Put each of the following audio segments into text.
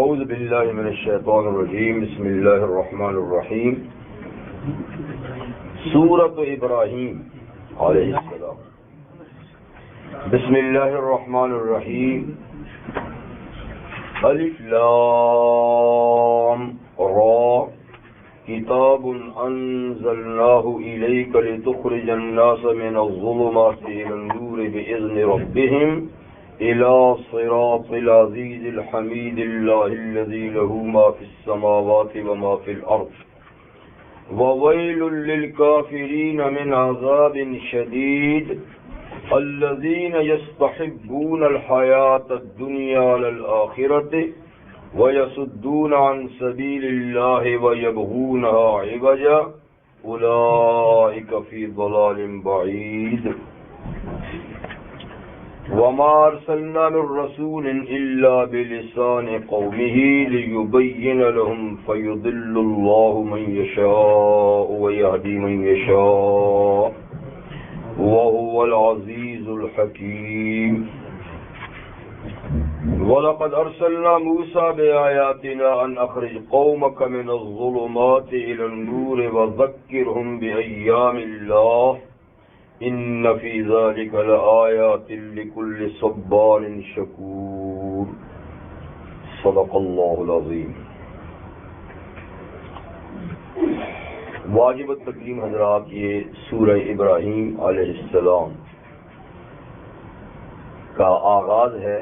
اعوذ باللہ من الشیطان الرجیم بسم اللہ الرحمن الرحیم سورۃ ابراہیم علیہ السلام بسم اللہ الرحمن الرحیم الف لام را کتاب انزلناہ الیک لتخرج الناس من الظلمات الى النور باذن ربهم إلى صراط العزيز الحميد الله الذي له ما في السماوات وما في الأرض وويل للكافرين من عذاب شديد الذين يستحبون الحياة الدنيا على الآخرة ويصدون عن سبيل الله ويبغونها عوجا أولئك في ضلال بعيد وما ارسلنا من رسول الا بلسان قومه ليبين لهم فيضل الله من يشاء ويهدي من يشاء وهو العزيز الحكيم ولقد ارسلنا موسى بآياتنا ان اخرج قومك من الظلمات الى النور وذكرهم بأيام الله ان فی ذلک لآیات لکل صبار شکور صدق اللہ العظیم۔ واجب التکریم حضرات، یہ سورہ ابراہیم علیہ السلام کا آغاز ہے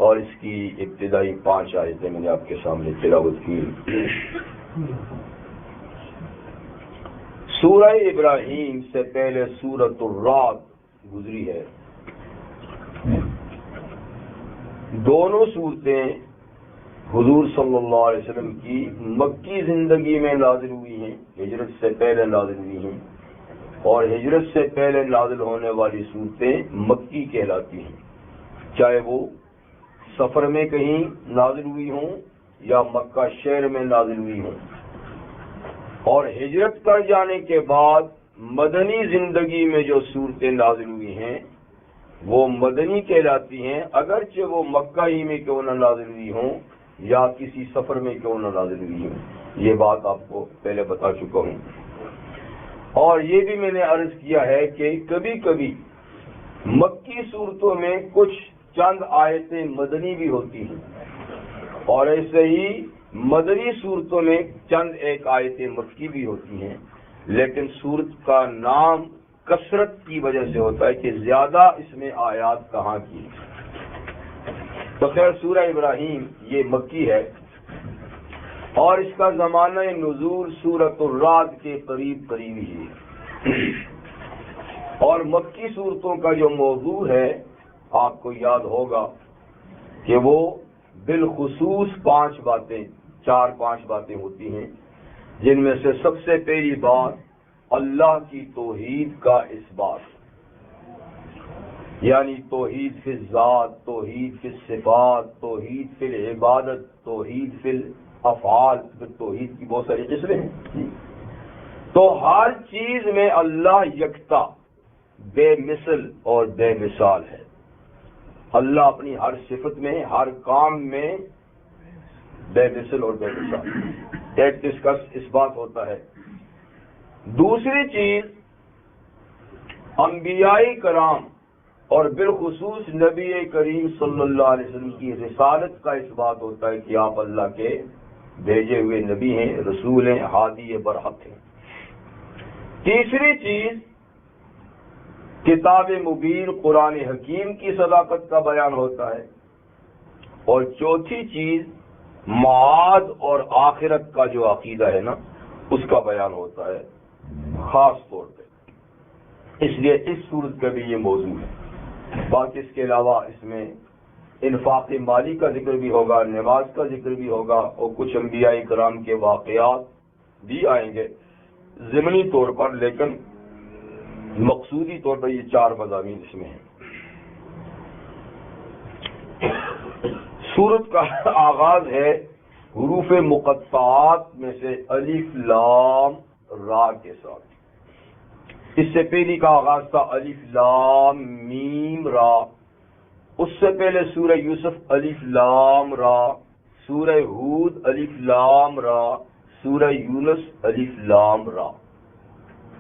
اور اس کی ابتدائی 5 آیتیں میں نے آپ کے سامنے تلاوت کی۔ سورہ ابراہیم سے پہلے سورۃ الرعد گزری ہے۔ دونوں صورتیں حضور صلی اللہ علیہ وسلم کی مکی زندگی میں نازل ہوئی ہیں، ہجرت سے پہلے نازل ہوئی ہیں، اور ہجرت سے پہلے نازل ہونے والی صورتیں مکی کہلاتی ہیں، چاہے وہ سفر میں کہیں نازل ہوئی ہوں یا مکہ شہر میں نازل ہوئی ہوں۔ اور ہجرت کر جانے کے بعد مدنی زندگی میں جو صورتیں نازل ہوئی ہیں وہ مدنی کہلاتی ہیں، اگرچہ وہ مکہ ہی میں کیوں نہ نازل ہوئی ہوں یا کسی سفر میں کیوں نہ نازل ہوئی ہوں۔ یہ بات آپ کو پہلے بتا چکا ہوں، اور یہ بھی میں نے عرض کیا ہے کہ کبھی کبھی مکی صورتوں میں کچھ چند آیتیں مدنی بھی ہوتی ہیں، اور ایسے ہی مدنی صورتوں میں چند ایک آیتیں مکی بھی ہوتی ہیں، لیکن صورت کا نام کثرت کی وجہ سے ہوتا ہے کہ زیادہ اس میں آیات کہاں کی۔ تو خیر سورہ ابراہیم یہ مکی ہے، اور اس کا زمانہ نزول سورۃ الرعد کے قریب قریبی ہے، اور مکی صورتوں کا جو موضوع ہے آپ کو یاد ہوگا کہ وہ بالخصوص 4-5 باتیں ہوتی ہیں، جن میں سے سب سے پہلی بات اللہ کی توحید کا اثبات، یعنی توحید فی الذات، توحید فی الصفات، توحید فی العبادت، توحید فی الافعال۔ توحید کی بہت ساری قسمیں ہیں، تو ہر چیز میں اللہ یکتا، بے مثل اور بے مثال ہے۔ اللہ اپنی ہر صفت میں، ہر کام میں بے مثل اور بے مثال، ایک اس کا اس بات ہوتا ہے۔ دوسری چیز انبیاء کرام اور بالخصوص نبی کریم صلی اللہ علیہ وسلم کی رسالت کا اس بات ہوتا ہے کہ آپ اللہ کے بھیجے ہوئے نبی ہیں، رسول ہیں، ہادی برحق ہیں۔ تیسری چیز کتاب مبین قرآن حکیم کی صداقت کا بیان ہوتا ہے، اور چوتھی چیز معاد اور آخرت کا جو عقیدہ ہے نا، اس کا بیان ہوتا ہے خاص طور پہ۔ اس لیے اس صورت کا بھی یہ موضوع ہے۔ باقی اس کے علاوہ اس میں انفاق مالی کا ذکر بھی ہوگا، نماز کا ذکر بھی ہوگا، اور کچھ انبیاء کرام کے واقعات بھی آئیں گے ضمنی طور پر، لیکن مقصودی طور پر یہ 4 مضامین اس میں ہیں۔ سورت کا آغاز ہے حروف مقطعات میں سے الف لام را کے ساتھ۔ اس سے پہلی کا آغاز تھا الف لام میم را، اس سے پہلے سورہ یوسف الف لام را سورہ ہود الف لام را، سورہ یونس الف لام را.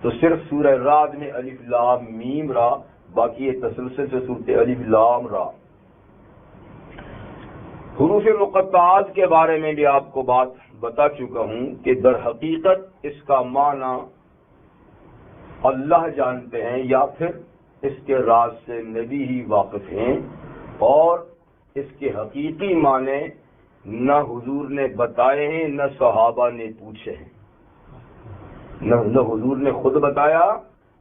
تو صرف سورہ رعد میں الف لام میم را، باقی یہ تسلسل سے صورت الف لام را. حروف مقطعات کے بارے میں بھی آپ کو بات بتا چکا ہوں کہ در حقیقت اس کا معنی اللہ جانتے ہیں یا پھر اس کے راز سے نبی ہی واقف ہیں، اور اس کے حقیقی معنی نہ حضور نے بتائے ہیں نہ صحابہ نے پوچھے ہیں. نہ حضور نے خود بتایا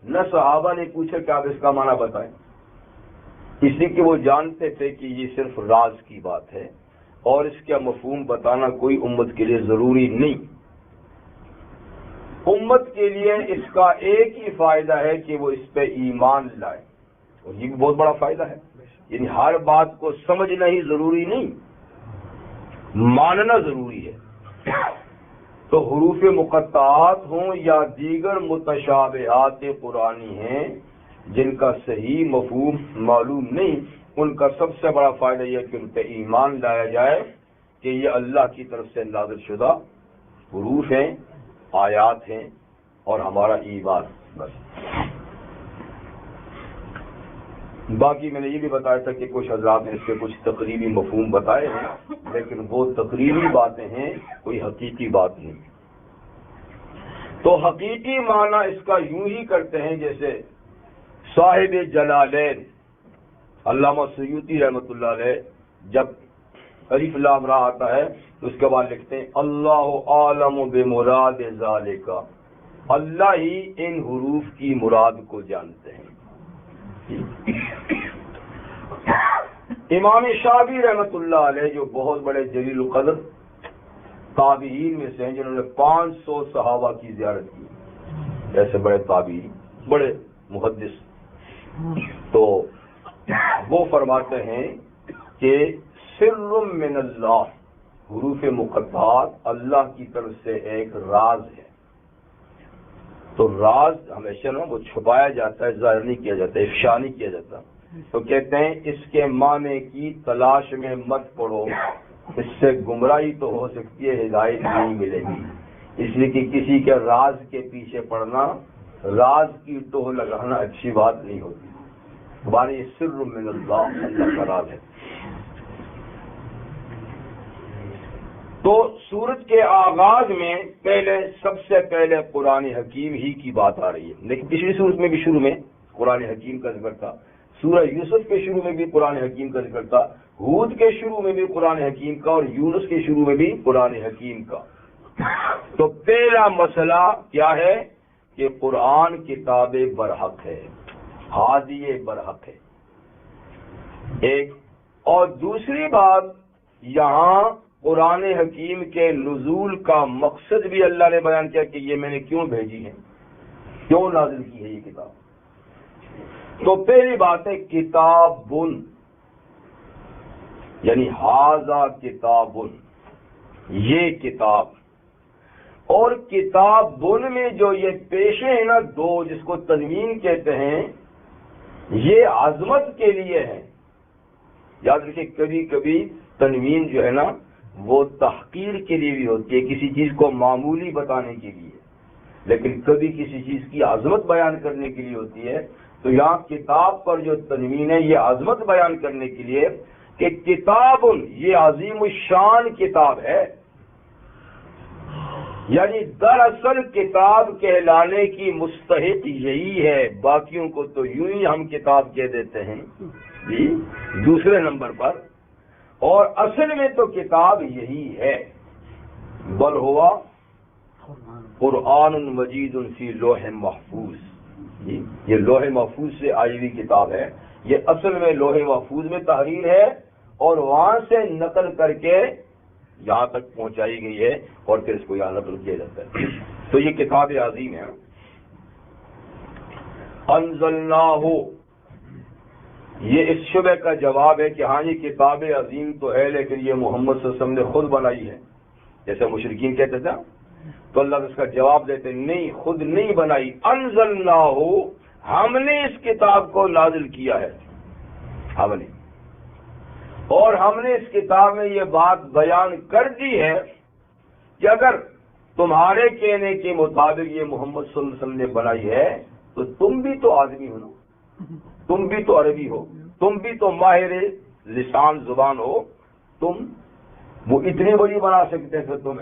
نہ صحابہ نے پوچھا کہ آپ اس کا معنی بتائیں، اس لیے کہ وہ جانتے تھے کہ یہ صرف راز کی بات ہے اور اس کا مفہوم بتانا کوئی امت کے لیے ضروری نہیں. امت کے لیے اس کا ایک ہی فائدہ ہے کہ وہ اس پہ ایمان لائے، اور یہ بھی بہت بڑا فائدہ ہے. یعنی ہر بات کو سمجھنا ہی ضروری نہیں، ماننا ضروری ہے. تو حروف مقطعات ہوں یا دیگر متشابہات قرآنی ہیں جن کا صحیح مفہوم معلوم نہیں، ان کا سب سے بڑا فائدہ یہ کہ ان پہ ایمان لایا جائے کہ یہ اللہ کی طرف سے نازل شدہ حروف ہیں، آیات ہیں، اور ہمارا ایمان. بس باقی میں نے یہ بھی بتایا تھا کہ کچھ حضرات نے اس کے کچھ تقریبی مفہوم بتائے ہیں، لیکن وہ تقریبی باتیں ہیں، کوئی حقیقی بات نہیں. تو حقیقی معنی اس کا یوں ہی کرتے ہیں جیسے صاحب جلالین علامہ سیوطی رحمۃ اللہ علیہ جب الف لام را آتا ہے تو اس کے بعد لکھتے ہیں اللہ عالم بمراد ذالک، اللہ ہی ان حروف کی مراد کو جانتے ہیں. امام شافعی رحمۃ اللہ علیہ جو بہت بڑے جلیل القدر تابعین میں سے ہیں، جنہوں نے 500 صحابہ کی زیارت کی، ایسے بڑے تابعین، بڑے محدث، تو وہ فرماتے ہیں کہ سر من اللہ، حروف مقطعات اللہ کی طرف سے ایک راز ہے. تو راز ہمیشہ نا وہ چھپایا جاتا ہے، ظاہر نہیں کیا جاتا، افشا نہیں کیا جاتا. تو کہتے ہیں اس کے معنی کی تلاش میں مت پڑو، اس سے گمراہی تو ہو سکتی ہے، ہدایت نہیں ملے گی. اس لیے کہ کسی کے راز کے پیچھے پڑنا، راز کی ٹوہ لگانا اچھی بات نہیں ہوتی. ہماری سر من اللہ، اللہ کا راز ہے. تو سورت کے آغاز میں سب سے پہلے قرآن حکیم ہی کی بات آ رہی ہے، لیکن پچھلی سورت میں بھی شروع میں قرآن حکیم کا ذکر تھا، سورہ یوسف کے شروع میں بھی قرآن حکیم کا ذکر تھا، ہود کے شروع میں بھی قرآن حکیم کا، اور یونس کے شروع میں بھی قرآن حکیم کا. تو پہلا مسئلہ کیا ہے کہ قرآن کتاب برحق ہے، ہادی برحق ہے ایک. اور دوسری بات، یہاں قرآن حکیم کے نزول کا مقصد بھی اللہ نے بیان کیا کہ یہ میں نے کیوں بھیجی ہے، کیوں نازل کی ہے یہ کتاب. تو پہلی بات ہے کتاب، یعنی ھذا کتاب، یہ کتاب. اور کتاب میں جو یہ پیشے ہیں نا دو، جس کو تنوین کہتے ہیں، یہ عظمت کے لیے ہے. یاد رکھیں کبھی کبھی تنوین جو ہے نا وہ تحقیر کے لیے بھی ہوتی ہے، کسی چیز کو معمولی بتانے کے لیے، لیکن کبھی کسی چیز کی عظمت بیان کرنے کے لیے ہوتی ہے. تو یہاں کتاب پر جو تنوین ہے یہ عظمت بیان کرنے کے لیے کہ کتاب یہ عظیم الشان کتاب ہے. یعنی دراصل کتاب کہلانے کی مستحق یہی ہے، باقیوں کو تو یوں ہی ہم کتاب کہہ دیتے ہیں جی دوسرے نمبر پر، اور اصل میں تو کتاب یہی ہے. بل ہوا قرآن مجید فی لوح محفوظ، یہ لوح محفوظ سے آئی ہوئی کتاب ہے. یہ اصل میں لوح محفوظ میں تحریر ہے اور وہاں سے نقل کر کے یہاں تک پہنچائی گئی ہے، اور پھر اس کو یہاں نقل کیا جاتا ہے. تو یہ کتاب عظیم ہے. انزلناہ، یہ اس شبہ کا جواب ہے کہ ہاں یہ کتاب عظیم تو ہے لیکن یہ محمد صلی اللہ علیہ وسلم نے خود بنائی ہے، جیسے مشرکین کہتے تھے. تو اللہ اس کا جواب دیتے نہیں، خود نہیں بنائی. انزلناہ، ہم نے اس کتاب کو نازل کیا ہے، ہم نے. اور ہم نے اس کتاب میں یہ بات بیان کر دی ہے کہ اگر تمہارے کہنے کے مطابق یہ محمد صلی اللہ علیہ وسلم نے بنائی ہے تو تم بھی تو آدمی ہو نا، تم بھی تو عربی ہو، تم بھی تو ماہر لسان زبان ہو، تم وہ اتنی بڑی بنا سکتے ہیں، تم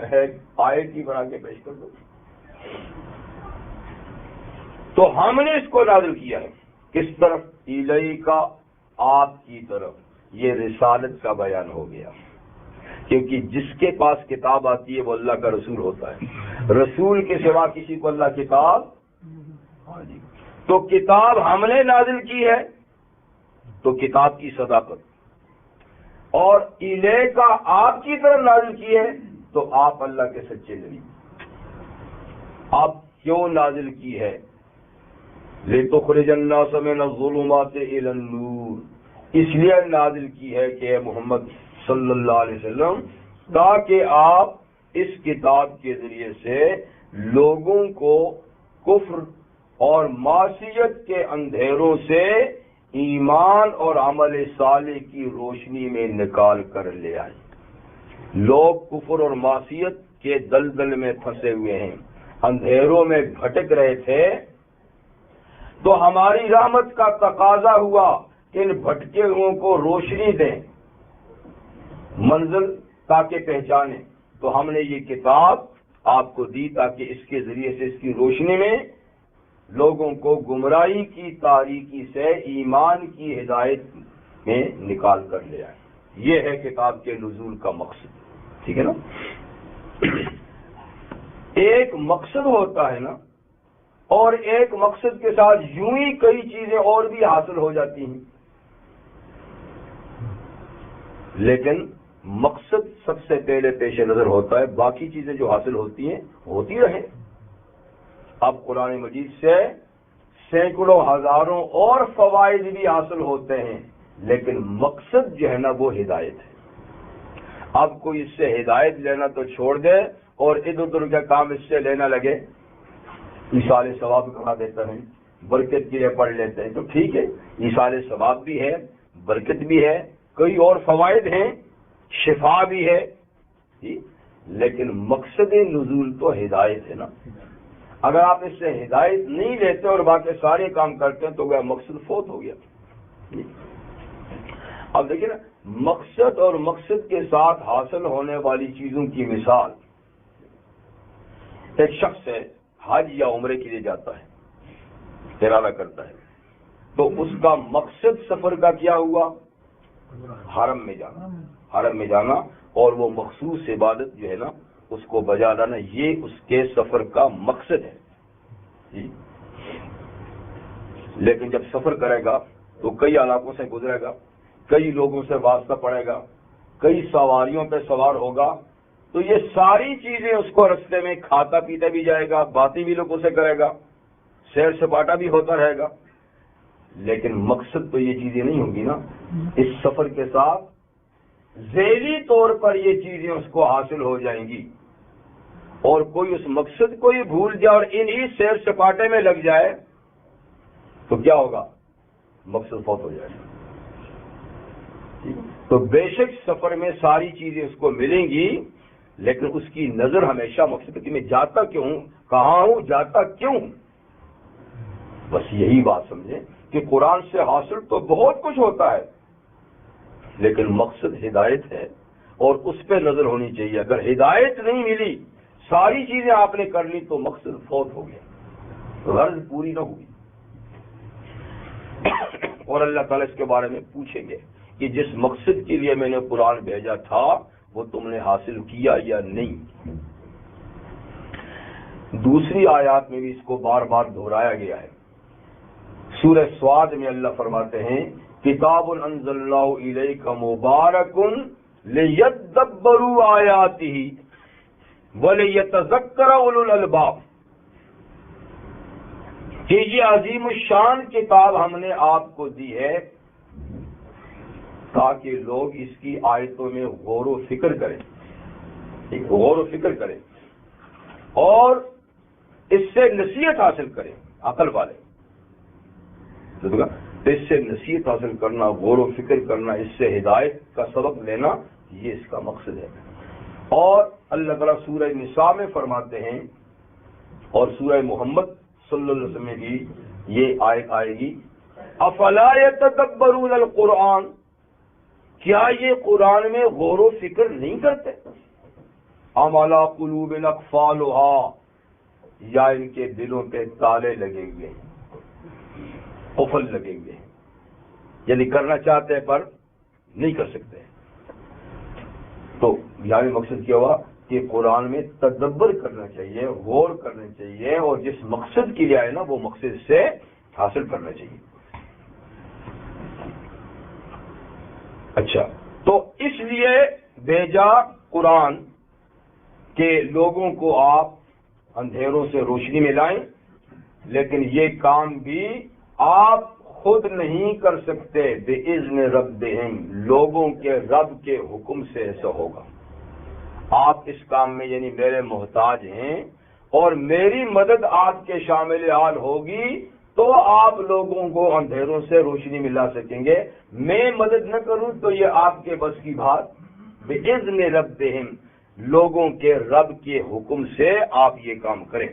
آیت کی بنا کے پیش کر دو۔ تو ہم نے اس کو نازل کیا ہے کس طرف؟ الیکا، آپ کی طرف۔ یہ رسالت کا بیان ہو گیا، کیونکہ جس کے پاس کتاب آتی ہے وہ اللہ کا رسول ہوتا ہے، رسول کے سوا کسی کو اللہ کتاب، تو کتاب ہم نے نازل کی ہے تو کتاب کی صداقت، اور الیکا آپ کی طرف نازل کی ہے تو آپ اللہ کے سچے نبی۔ آپ کیوں نازل کی ہے؟ لِتُخْرِجَ النَّاسَ مِنَ الظُّلُمَاتِ إِلَى النُّورِ، اس لیے نازل کی ہے کہ اے محمد صلی اللہ علیہ وسلم، تاکہ آپ اس کتاب کے ذریعے سے لوگوں کو کفر اور معصیت کے اندھیروں سے ایمان اور عمل صالح کی روشنی میں نکال کر لے آئیں۔ لوگ کفر اور معصیت کے دلدل میں پھنسے ہوئے ہیں، اندھیروں میں بھٹک رہے تھے، تو ہماری رحمت کا تقاضا ہوا کہ ان بھٹکے ہوئوں کو روشنی دیں، منزل تاکہ پہچانیں۔ تو ہم نے یہ کتاب آپ کو دی تاکہ اس کے ذریعے سے، اس کی روشنی میں لوگوں کو گمراہی کی تاریکی سے ایمان کی ہدایت میں نکال کر لے آئے۔ یہ ہے کتاب کے نزول کا مقصد، ٹھیک ہے نا؟ ایک مقصد ہوتا ہے نا، اور ایک مقصد کے ساتھ یوں ہی کئی چیزیں اور بھی حاصل ہو جاتی ہیں، لیکن مقصد سب سے پہلے پیش نظر ہوتا ہے، باقی چیزیں جو حاصل ہوتی ہیں ہوتی رہیں۔ اب قرآن مجید سے سینکڑوں ہزاروں اور فوائد بھی حاصل ہوتے ہیں، لیکن مقصد جو ہے نا وہ ہدایت ہے۔ اب کوئی اس سے ہدایت لینا تو چھوڑ دے اور ادھر ادھر کا کام اس سے لینا لگے، ایصال ثواب کرا دیتا ہے، برکت کے لیے پڑھ لیتے ہیں، تو ٹھیک ہے، ایصال ثواب بھی ہے، برکت بھی ہے، کئی اور فوائد ہیں، شفا بھی ہے، لیکن مقصد نزول تو ہدایت ہے نا۔ اگر آپ اس سے ہدایت نہیں لیتے اور باقی سارے کام کرتے ہیں تو وہ مقصد فوت ہو گیا۔ اب دیکھیں نا، مقصد اور مقصد کے ساتھ حاصل ہونے والی چیزوں کی مثال، ایک شخص ہے حج یا عمرے کے لیے جاتا ہے، ارادہ کرتا ہے، تو اس کا مقصد سفر کا کیا ہوا؟ حرم میں جانا، حرم میں جانا، اور وہ مخصوص عبادت جو ہے نا اس کو بجا لانا، یہ اس کے سفر کا مقصد ہے۔ لیکن جب سفر کرے گا تو کئی علاقوں سے گزرے گا، کئی لوگوں سے واسطہ پڑے گا، کئی سواریوں پہ سوار ہوگا، تو یہ ساری چیزیں اس کو رستے میں کھاتا پیتا بھی جائے گا، باتیں بھی لوگوں سے کرے گا، سیر سپاٹا بھی ہوتا رہے گا، لیکن مقصد تو یہ چیزیں نہیں ہوں گی نا۔ اس سفر کے ساتھ ذیلی طور پر یہ چیزیں اس کو حاصل ہو جائیں گی، اور کوئی اس مقصد کو ہی بھول جائے اور انہی سیر سپاٹے میں لگ جائے تو کیا ہوگا؟ مقصد فوت ہو جائے گا۔ تو بے شک سفر میں ساری چیزیں اس کو ملیں گی، لیکن اس کی نظر ہمیشہ مقصد کہ میں جاتا کیوں ہوں، کہاں ہوں، جاتا کیوں ہوں۔ بس یہی بات سمجھیں کہ قرآن سے حاصل تو بہت کچھ ہوتا ہے، لیکن مقصد ہدایت ہے اور اس پہ نظر ہونی چاہیے۔ اگر ہدایت نہیں ملی، ساری چیزیں آپ نے کر لی تو مقصد فوت ہو گیا، غرض پوری نہ ہوئی۔ اور اللہ تعالیٰ اس کے بارے میں پوچھیں گے کہ جس مقصد کے لیے میں نے قرآن بھیجا تھا وہ تم نے حاصل کیا یا نہیں۔ دوسری آیات میں بھی اس کو بار بار دہرایا گیا ہے۔ سورہ سواد میں اللہ فرماتے ہیں کتاب انزلناہ الیک مبارک لیدبروا آیاتہ ولیتذکر اولو الالباب، کہ یہ عظیم الشان کتاب ہم نے آپ کو دی ہے تاکہ لوگ اس کی آیتوں میں غور و فکر کریں، غور و فکر کریں اور اس سے نصیحت حاصل کریں، عقل والے۔ تو اس سے نصیحت حاصل کرنا، غور و فکر کرنا، اس سے ہدایت کا سبق لینا، یہ اس کا مقصد ہے۔ اور اللہ تعالیٰ سورہ نساء میں فرماتے ہیں، اور سورہ محمد صلی اللہ علیہ وسلم کی یہ آیت آئے گی، افلا یتدبرون القرآن، کیا یہ قرآن میں غور و فکر نہیں کرتے؟ ام علی قلوب اقفالها، یا ان کے دلوں پہ تالے لگے ہوئے ہیں، قفل لگے ہوئے ہیں، یعنی کرنا چاہتے ہیں پر نہیں کر سکتے۔ تو یعنی مقصد کیا ہوا کہ قرآن میں تدبر کرنا چاہیے، غور کرنا چاہیے، اور جس مقصد کے لیے آئے نا وہ مقصد سے حاصل کرنا چاہیے۔ اچھا، تو اس لیے بھیجا قرآن کہ لوگوں کو آپ اندھیروں سے روشنی میں لائیں، لیکن یہ کام بھی آپ خود نہیں کر سکتے، بِإِذْنِ رَبِّهِمْ، لوگوں کے رب کے حکم سے ایسا ہوگا۔ آپ اس کام میں یعنی میرے محتاج ہیں، اور میری مدد آپ کے شامل حال ہوگی تو آپ لوگوں کو اندھیروں سے روشنی میں لا سکیں گے۔ میں مدد نہ کروں تو یہ آپ کے بس کی بات، بِإِذْنِ رَبِّهِمْ، لوگوں کے رب کے حکم سے آپ یہ کام کریں۔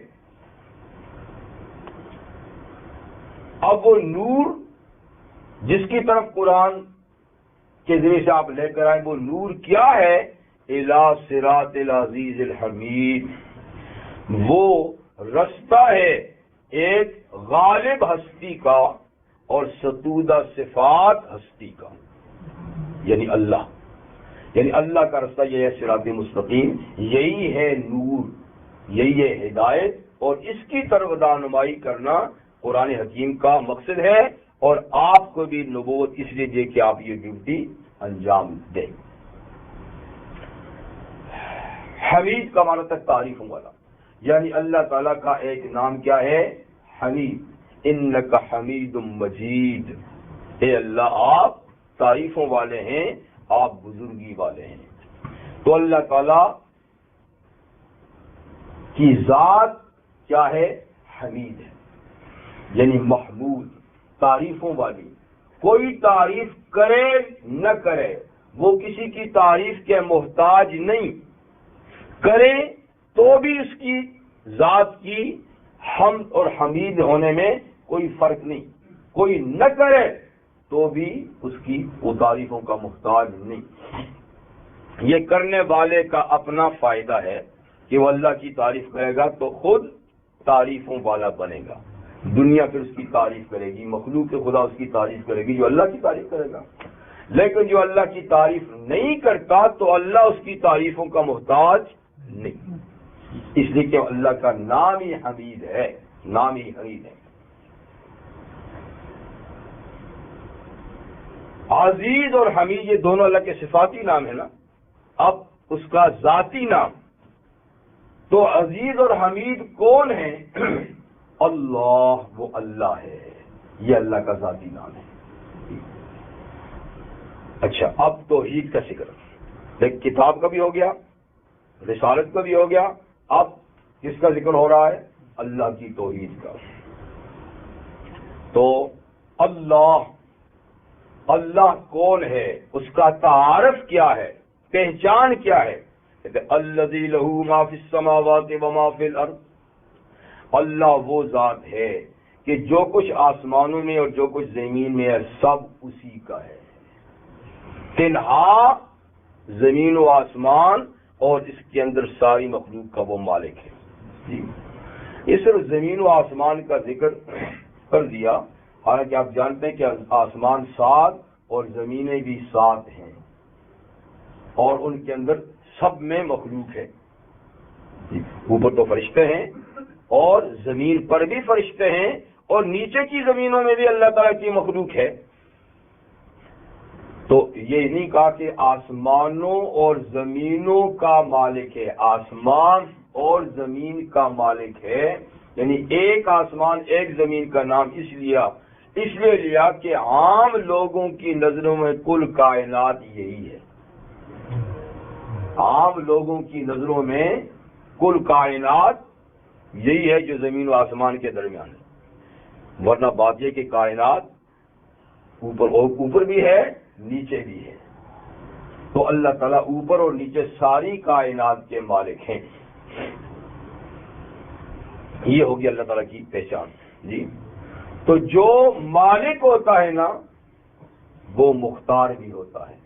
اب وہ نور جس کی طرف قرآن کے ذریعے سے آپ لے کر آئیں، وہ نور کیا ہے؟ اِلَى صِرَاطِ الْعَزِيزِ الْحَمِيدِ، وہ رستہ ہے ایک غالب ہستی کا اور ستودہ صفات ہستی کا، یعنی اللہ، یعنی اللہ کا رستہ یہ ہے صراط مستقیم، یہی ہے نور، یہی ہے ہدایت، اور اس کی طرف رہنمائی کرنا قرآن حکیم کا مقصد ہے، اور آپ کو بھی نبوت اس لیے دے کہ آپ یہ ڈیوٹی انجام دیں۔ حمید کا معنی تک تعریفوں والا، یعنی اللہ تعالیٰ کا ایک نام کیا ہے؟ حمید، انک حمید مجید، اے اللہ آپ تعریفوں والے ہیں، آپ بزرگی والے ہیں۔ تو اللہ تعالیٰ کی ذات کیا ہے؟ حمید ہے، یعنی محمود، تعریفوں والی۔ کوئی تعریف کرے نہ کرے، وہ کسی کی تعریف کے محتاج نہیں، کرے تو بھی اس کی ذات کی حمد اور حمید ہونے میں کوئی فرق نہیں، کوئی نہ کرے تو بھی اس کی وہ تعریفوں کا محتاج نہیں۔ یہ کرنے والے کا اپنا فائدہ ہے کہ وہ اللہ کی تعریف کرے گا تو خود تعریفوں والا بنے گا، دنیا پھر اس کی تعریف کرے گی، مخلوق خدا اس کی تعریف کرے گی جو اللہ کی تعریف کرے گا۔ لیکن جو اللہ کی تعریف نہیں کرتا تو اللہ اس کی تعریفوں کا محتاج نہیں، اس لیے کہ اللہ کا نام ہی حمید ہے، نام ہی حمید ہے۔ عزیز اور حمید یہ دونوں اللہ کے صفاتی نام ہے نا، اب اس کا ذاتی نام، تو عزیز اور حمید کون ہے؟ اللہ، وہ اللہ ہے، یہ اللہ کا ذاتی نام ہے۔ اچھا، اب توحید کا ذکر ایک کتاب کا بھی ہو گیا، رسالت کا بھی ہو گیا، اب کس کا ذکر ہو رہا ہے؟ اللہ کی توحید کا۔ تو اللہ کون ہے، اس کا تعارف کیا ہے، پہچان کیا ہے؟ الذی لہ ما فی السماوات و ما فی الارض، اللہ وہ ذات ہے کہ جو کچھ آسمانوں میں اور جو کچھ زمین میں ہے سب اسی کا ہے، تنہا زمین و آسمان اور اس کے اندر ساری مخلوق کا وہ مالک ہے۔ یہ صرف زمین و آسمان کا ذکر کر دیا، حالانکہ آپ جانتے ہیں کہ آسمان 7 اور زمینیں بھی 7 ہیں، اور ان کے اندر سب میں مخلوق ہے۔ اوپر تو فرشتے ہیں اور زمین پر بھی فرشتے ہیں، اور نیچے کی زمینوں میں بھی اللہ تعالیٰ کی مخلوق ہے۔ تو یہ نہیں کہا کہ آسمانوں اور زمینوں کا مالک ہے، آسمان اور زمین کا مالک ہے، یعنی ایک آسمان ایک زمین کا نام اس لیے لیا کہ عام لوگوں کی نظروں میں کل کائنات یہی ہے، عام لوگوں کی نظروں میں کل کائنات یہی ہے جو زمین و آسمان کے درمیان ہے۔ ورنہ بات یہ کہ کائنات اوپر بھی ہے نیچے بھی ہے. تو اللہ تعالیٰ اوپر اور نیچے ساری کائنات کے مالک ہیں. یہ ہوگی اللہ تعالیٰ کی پہچان. جی تو جو مالک ہوتا ہے نا وہ مختار بھی ہوتا ہے,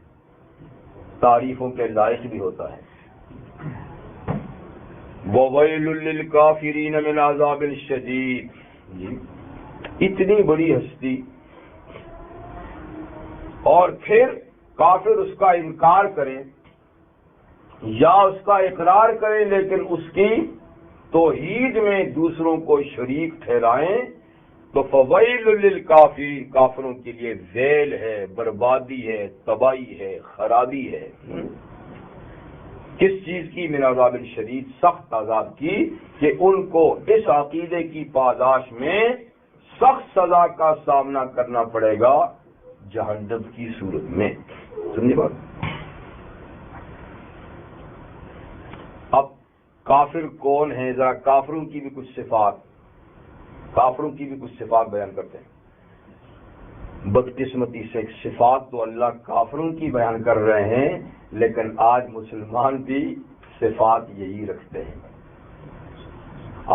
تعریفوں کے لائق بھی ہوتا ہے. وَوَيْلٌ لِّلْكَافِرِينَ مِنْ عَذَابٍ شَدِيدٍ. جی اتنی بڑی ہستی اور پھر کافر اس کا انکار کریں یا اس کا اقرار کریں لیکن اس کی توحید میں دوسروں کو شریک ٹھہرائیں تو فویل للکافرین, کافروں کے لیے ویل ہے, بربادی ہے, تباہی ہے, خرابی ہے. کس چیز کی؟ من عذاب شدید, سخت عذاب کی, کہ ان کو اس عقیدے کی پاداش میں سخت سزا کا سامنا کرنا پڑے گا جہنم کی صورت میں. سمجھے بات؟ اب کافر کون ہیں؟ ذرا کافروں کی بھی کچھ صفات بیان کرتے ہیں. بدقسمتی سے صفات تو اللہ کافروں کی بیان کر رہے ہیں, لیکن آج مسلمان بھی صفات یہی رکھتے ہیں.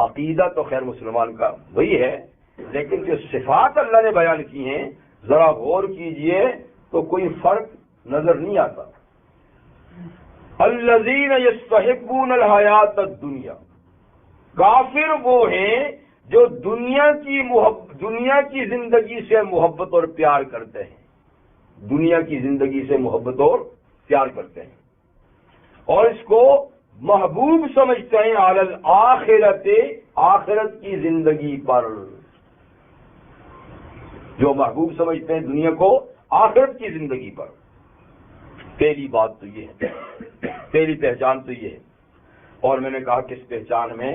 عقیدہ تو خیر مسلمان کا وہی ہے, لیکن جو صفات اللہ نے بیان کی ہیں ذرا غور کیجئے تو کوئی فرق نظر نہیں آتا. الذین یستحبون الحیات الدنیا, کافر وہ ہیں جو دنیا کی زندگی سے محبت اور پیار کرتے ہیں, دنیا کی زندگی سے محبت اور پیار کرتے ہیں اور اس کو محبوب سمجھتے ہیں علی الآخرت, آخرت کی زندگی پر. جو محبوب سمجھتے ہیں دنیا کو آخرت کی زندگی پر. پہلی بات تو یہ ہے, پہلی پہچان تو یہ ہے. اور میں نے کہا کہ اس پہچان میں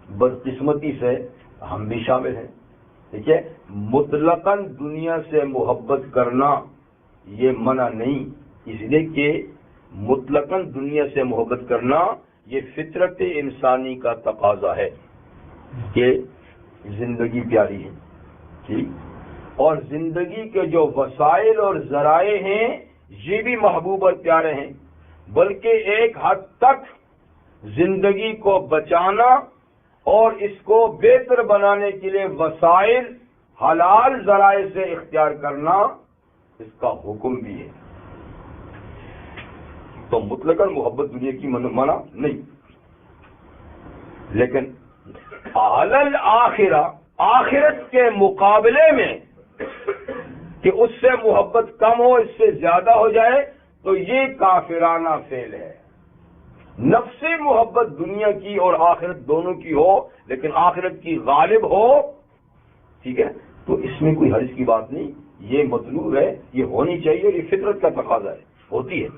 بدقسمتی سے ہم بھی شامل ہیں. ٹھیک ہے, مطلقاً دنیا سے محبت کرنا یہ منع نہیں, اس لیے کہ مطلقاً دنیا سے محبت کرنا یہ فطرت انسانی کا تقاضا ہے کہ زندگی پیاری ہے. ٹھیک, اور زندگی کے جو وسائل اور ذرائع ہیں یہ بھی محبوب اور پیارے ہیں, بلکہ ایک حد تک زندگی کو بچانا اور اس کو بہتر بنانے کے لیے وسائل حلال ذرائع سے اختیار کرنا اس کا حکم بھی ہے. تو مطلقاً محبت دنیا کی منع نہیں, لیکن علی الآخرہ, آخرت کے مقابلے میں کہ اس سے محبت کم ہو, اس سے زیادہ ہو جائے, تو یہ کافرانہ فعل ہے. نفسی محبت دنیا کی اور آخرت دونوں کی ہو, لیکن آخرت کی غالب ہو, ٹھیک ہے, تو اس میں کوئی حرج کی بات نہیں, یہ مطلوب ہے, یہ ہونی چاہیے, یہ فطرت کا تقاضا ہے, ہوتی ہے.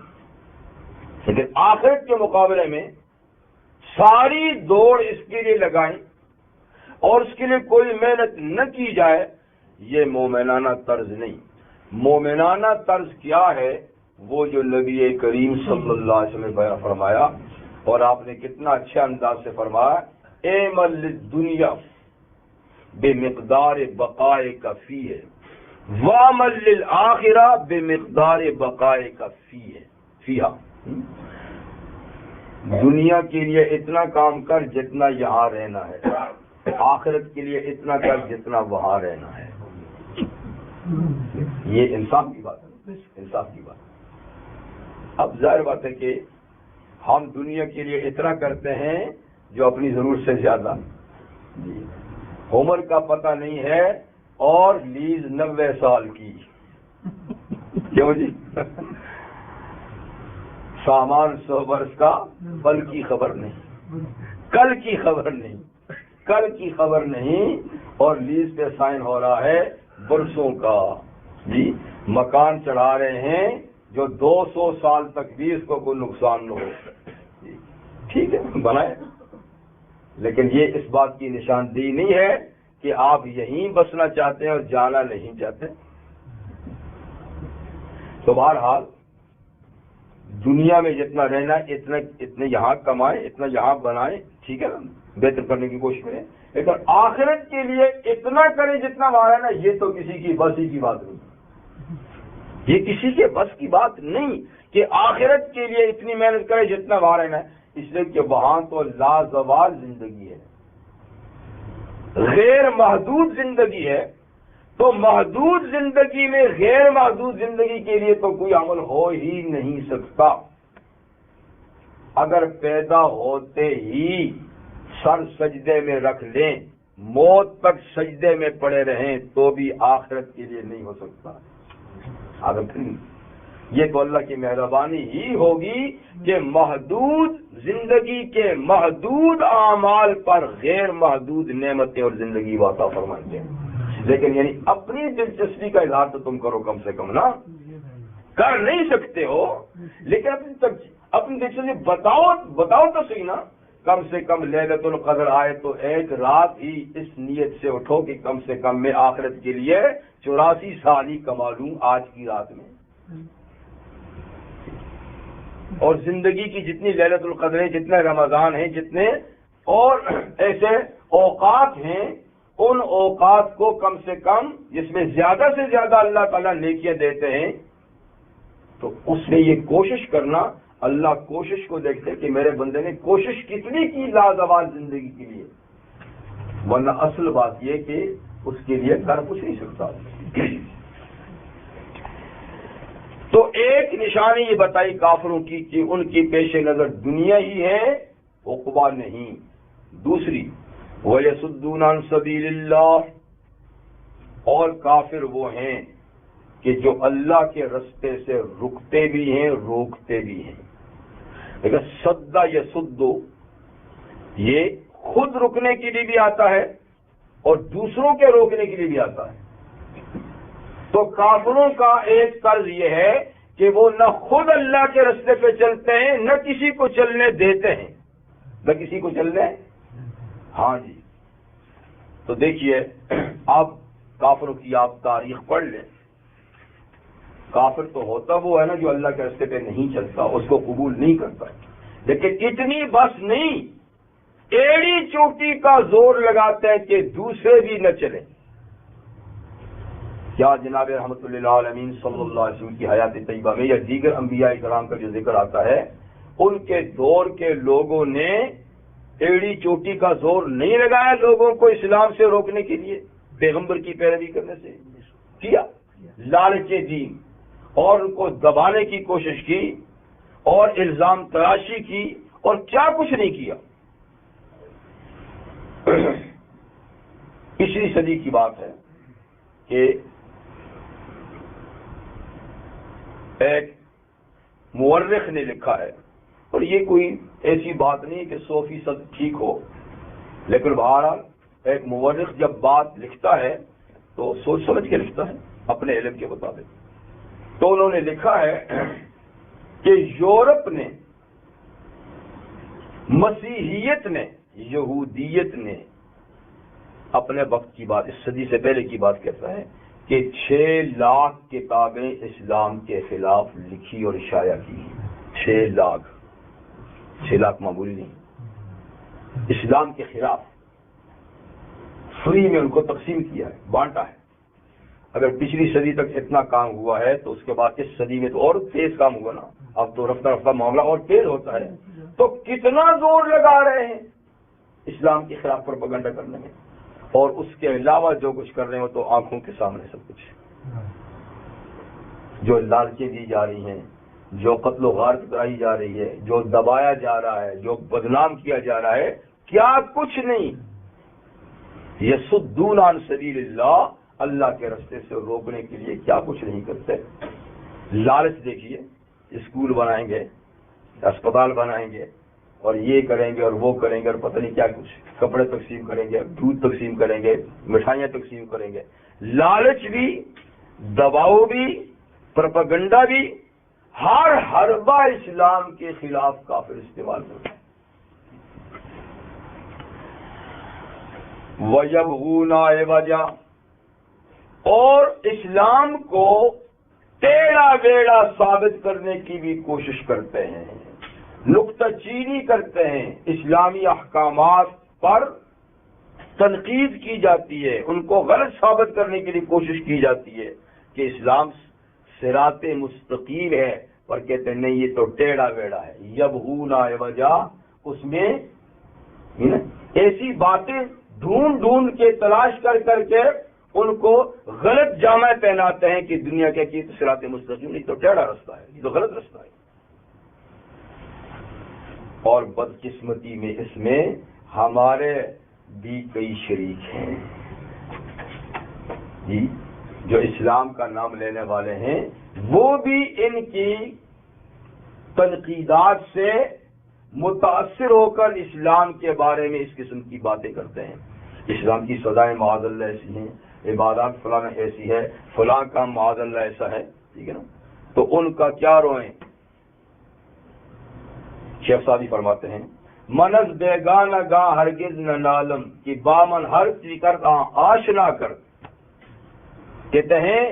لیکن آخرت کے مقابلے میں ساری دوڑ اس کے لیے لگائیں اور اس کے لیے کوئی محنت نہ کی جائے, یہ مومنانہ طرز نہیں. مومنانہ طرز کیا ہے؟ وہ جو نبی کریم صلی اللہ علیہ وسلم نے بیان فرمایا, اور آپ نے کتنا اچھے انداز سے فرمایا, اعمل للدنیا بمقدار بقائک فیہ وعمل للآخرہ بمقدار بقائک فیہا. دنیا کے لیے اتنا کام کر جتنا یہاں رہنا ہے, آخرت کے لیے اتنا کر جتنا وہاں رہنا ہے. یہ انصاف کی بات ہے, انصاف کی بات. اب ظاہر بات ہے کہ ہم دنیا کے لیے اتنا کرتے ہیں جو اپنی ضرورت سے زیادہ. عمر کا پتہ نہیں ہے اور لیز 90 سال کی. کیوں جی؟ سامان 100 برس کا, پل کی خبر نہیں, کل کی خبر نہیں, کل کی خبر نہیں, اور لیز پہ سائن ہو رہا ہے برسوں کا. جی, مکان چڑھا رہے ہیں جو 200 سال تک بھی اس کو کوئی نقصان نہ ہو. ٹھیک ہے, بنائے, لیکن یہ اس بات کی نشاندہی نہیں ہے کہ آپ یہیں بسنا چاہتے ہیں اور جانا نہیں چاہتے. تو بہرحال دنیا میں جتنا رہنا اتنے یہاں کمائیں, اتنا یہاں بنائیں, ٹھیک ہے نا, بہتر کرنے کی کوشش کریں. لیکن آخرت کے لیے اتنا کریں جتنا وہاں رہنا, یہ تو کسی کی بسی کی بات نہیں. یہ کسی کے بس کی بات نہیں کہ آخرت کے لیے اتنی محنت کرے جتنا وہاں رہنا ہے، اس لیے کہ وہاں تو لازوال زندگی ہے، غیر محدود زندگی ہے. تو محدود زندگی میں غیر محدود زندگی کے لیے تو کوئی عمل ہو ہی نہیں سکتا. اگر پیدا ہوتے ہی سر سجدے میں رکھ لیں، موت تک سجدے میں پڑے رہیں، تو بھی آخرت کے لیے نہیں ہو سکتا. اگر یہ تو اللہ کی مہربانی ہی ہوگی کہ محدود زندگی کے محدود اعمال پر غیر محدود نعمتیں اور زندگی عطا فرمائیں گے. لیکن یعنی اپنی دلچسپی کا اظہار تو تم کرو کم سے کم نا، کر نہیں سکتے ہو، لیکن اپنی دلچسپی بتاؤ تو صحیح نا. کم سے کم لیلۃ القدر آئے تو ایک رات ہی اس نیت سے اٹھو کہ کم سے کم میں آخرت کے لیے 84 سال ہی کما لوں آج کی رات میں. اور زندگی کی جتنی لیلۃ القدر ہیں، جتنے رمضان ہیں، جتنے اور ایسے اوقات ہیں، ان اوقات کو کم سے کم جس میں زیادہ سے زیادہ اللہ تعالیٰ نیکیاں دیتے ہیں، تو اس میں یہ کوشش کرنا. اللہ کوشش کو دیکھتے کہ میرے بندے نے کوشش کتنی کی لازوال زندگی کے لیے، ورنہ اصل بات یہ کہ اس کے لیے کر کچھ نہیں سکتا. تو ایک نشانی یہ بتائی کافروں کی کہ ان کی پیش نظر دنیا ہی ہے، عقبہ نہیں. دوسری وَيَصُدُّونَ عَن سَبِيلِ اللَّهِ، اور کافر وہ ہیں کہ جو اللہ کے رستے سے رکتے بھی ہیں روکتے بھی ہیں. لیکن صدّ یصد یہ خود رکنے کے لیے بھی آتا ہے اور دوسروں کے روکنے کے لیے بھی آتا ہے. تو کافروں کا ایک طرز یہ ہے کہ وہ نہ خود اللہ کے رستے پہ چلتے ہیں، نہ کسی کو چلنے دیتے ہیں، نہ کسی کو چلنے. ہاں جی، تو دیکھیے اب کافروں کی آپ تاریخ پڑھ لیں. کافر تو ہوتا وہ ہے نا جو اللہ کے راستے پہ نہیں چلتا، اس کو قبول نہیں کرتا. لیکن اتنی بس نہیں، ایڑی چوٹی کا زور لگاتے ہیں کہ دوسرے بھی نہ چلیں. کیا جناب رحمت اللہ علیہ صلی اللہ علیہ وسلم کی حیات طیبہ میں یا دیگر انبیاء کرام کا جو ذکر آتا ہے، ان کے دور کے لوگوں نے ایڑی چوٹی کا زور نہیں لگایا لوگوں کو اسلام سے روکنے کے لیے، پیغمبر کی پیروی کرنے سے کیا. لالچ دی اور ان کو دبانے کی کوشش کی اور الزام تراشی کی اور کیا کچھ نہیں کیا. پچھلی صدی کی بات ہے کہ ایک مورخ نے لکھا ہے، اور یہ کوئی ایسی بات نہیں کہ 100% ٹھیک ہو، لیکن بہرحال ایک مورخ جب بات لکھتا ہے تو سوچ سمجھ کے لکھتا ہے اپنے علم کے مطابق. تو انہوں نے لکھا ہے کہ یورپ نے، مسیحیت نے، یہودیت نے اپنے وقت کی بات، اس صدی سے پہلے کی بات کہتا ہے کہ 6 لاکھ کتابیں اسلام کے خلاف لکھی اور شائع کی. 6 لاکھ معمولی نہیں، اسلام کے خلاف فری میں ان کو تقسیم کیا ہے، بانٹا ہے. اگر پچھلی صدی تک اتنا کام ہوا ہے تو اس کے بعد اس صدی میں تو اور تیز کام ہوا نا. اب تو رفتہ رفتہ معاملہ اور تیز ہوتا ہے. تو کتنا زور لگا رہے ہیں اسلام کے خلاف پروپیگنڈا کرنے میں، اور اس کے علاوہ جو کچھ کر رہے ہو تو آنکھوں کے سامنے سب کچھ، جو لالچیں دی جا رہی ہیں، جو قتل و غارت کرائی جا رہی ہے، جو دبایا جا رہا ہے، جو بدنام کیا جا رہا ہے، کیا کچھ نہیں. یصدون عن سبیل اللہ، اللہ کے راستے سے روکنے کے لیے کیا کچھ نہیں کرتے. لالچ دیکھیے، اسکول بنائیں گے، اسپتال بنائیں گے، اور یہ کریں گے اور وہ کریں گے اور پتہ نہیں کیا کچھ، کپڑے تقسیم کریں گے، دودھ تقسیم کریں گے، مٹھائیاں تقسیم کریں گے. لالچ بھی، دباؤ بھی، پروپیگنڈا بھی، ہر حربہ اسلام کے خلاف کافر استعمال کرتے ہیں. وَيَبْغُونَ عِوَجًا، اور اسلام کو ٹیڑھا بیڑا ثابت کرنے کی بھی کوشش کرتے ہیں، نکتہ چینی کرتے ہیں. اسلامی احکامات پر تنقید کی جاتی ہے، ان کو غلط ثابت کرنے کے لیے کوشش کی جاتی ہے کہ اسلام صراط مستقیم ہے، پر کہتے ہیں نہیں یہ تو ٹیڑھا ویڑا ہے، یبغون عوجا، اس میں ایسی باتیں ڈھونڈ ڈھونڈ کے تلاش کر کر کے ان کو غلط جامہ پہناتے ہیں کہ دنیا کے کی صراط مستقیم نہیں تو ٹیڑھا رستہ ہے، یہ تو غلط رستہ ہے۔ اور بدقسمتی میں اس میں ہمارے بھی کئی شریک ہیں جی، جو اسلام کا نام لینے والے ہیں، وہ بھی ان کی تنقیدات سے متاثر ہو کر اسلام کے بارے میں اس قسم کی باتیں کرتے ہیں۔ اسلام کی سزائیں معاذ اللہ ایسی ہیں، عبادات فلاں ایسی ہے، فلاں کا معاذ اللہ ایسا ہے، ٹھیک ہے نا، تو ان کا کیا روئیں۔ شیخ سعدی فرماتے ہیں منز بیگانہ گاہ ہرگز نہ نالم کہ بامن ہر چیز کر آشنا کر۔ کہتے ہیں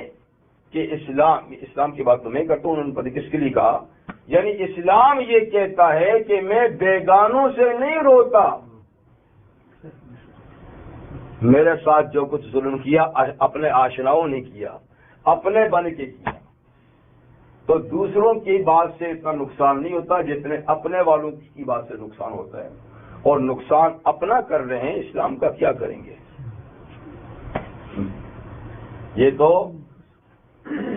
کہ اسلام کی بات تو میں کرتا ہوں، انہوں نے پتہ کس کے لیے کہا، یعنی اسلام یہ کہتا ہے کہ میں بیگانوں سے نہیں روتا، میرے ساتھ جو کچھ ظلم کیا اپنے آشناؤں نے کیا، اپنے بن کے کیا، تو دوسروں کی بات سے اتنا نقصان نہیں ہوتا جتنے اپنے والوں کی بات سے نقصان ہوتا ہے، اور نقصان اپنا کر رہے ہیں، اسلام کا کیا کریں گے۔ یہ تو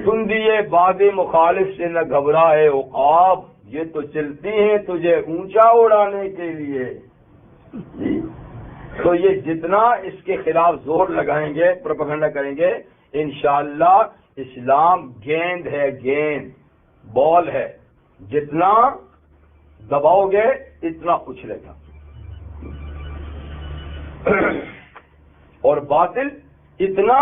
تندیے باد مخالف سے نہ گھبرائے عقاب، یہ تو چلتی ہیں تجھے اونچا اڑانے کے لیے، تو یہ جتنا اس کے خلاف زور لگائیں گے، پروپیگنڈا کریں گے، انشاءاللہ اسلام گیند ہے، گیند بال ہے، جتنا دباؤ گے اتنا اچھلے گا، اور باطل اتنا،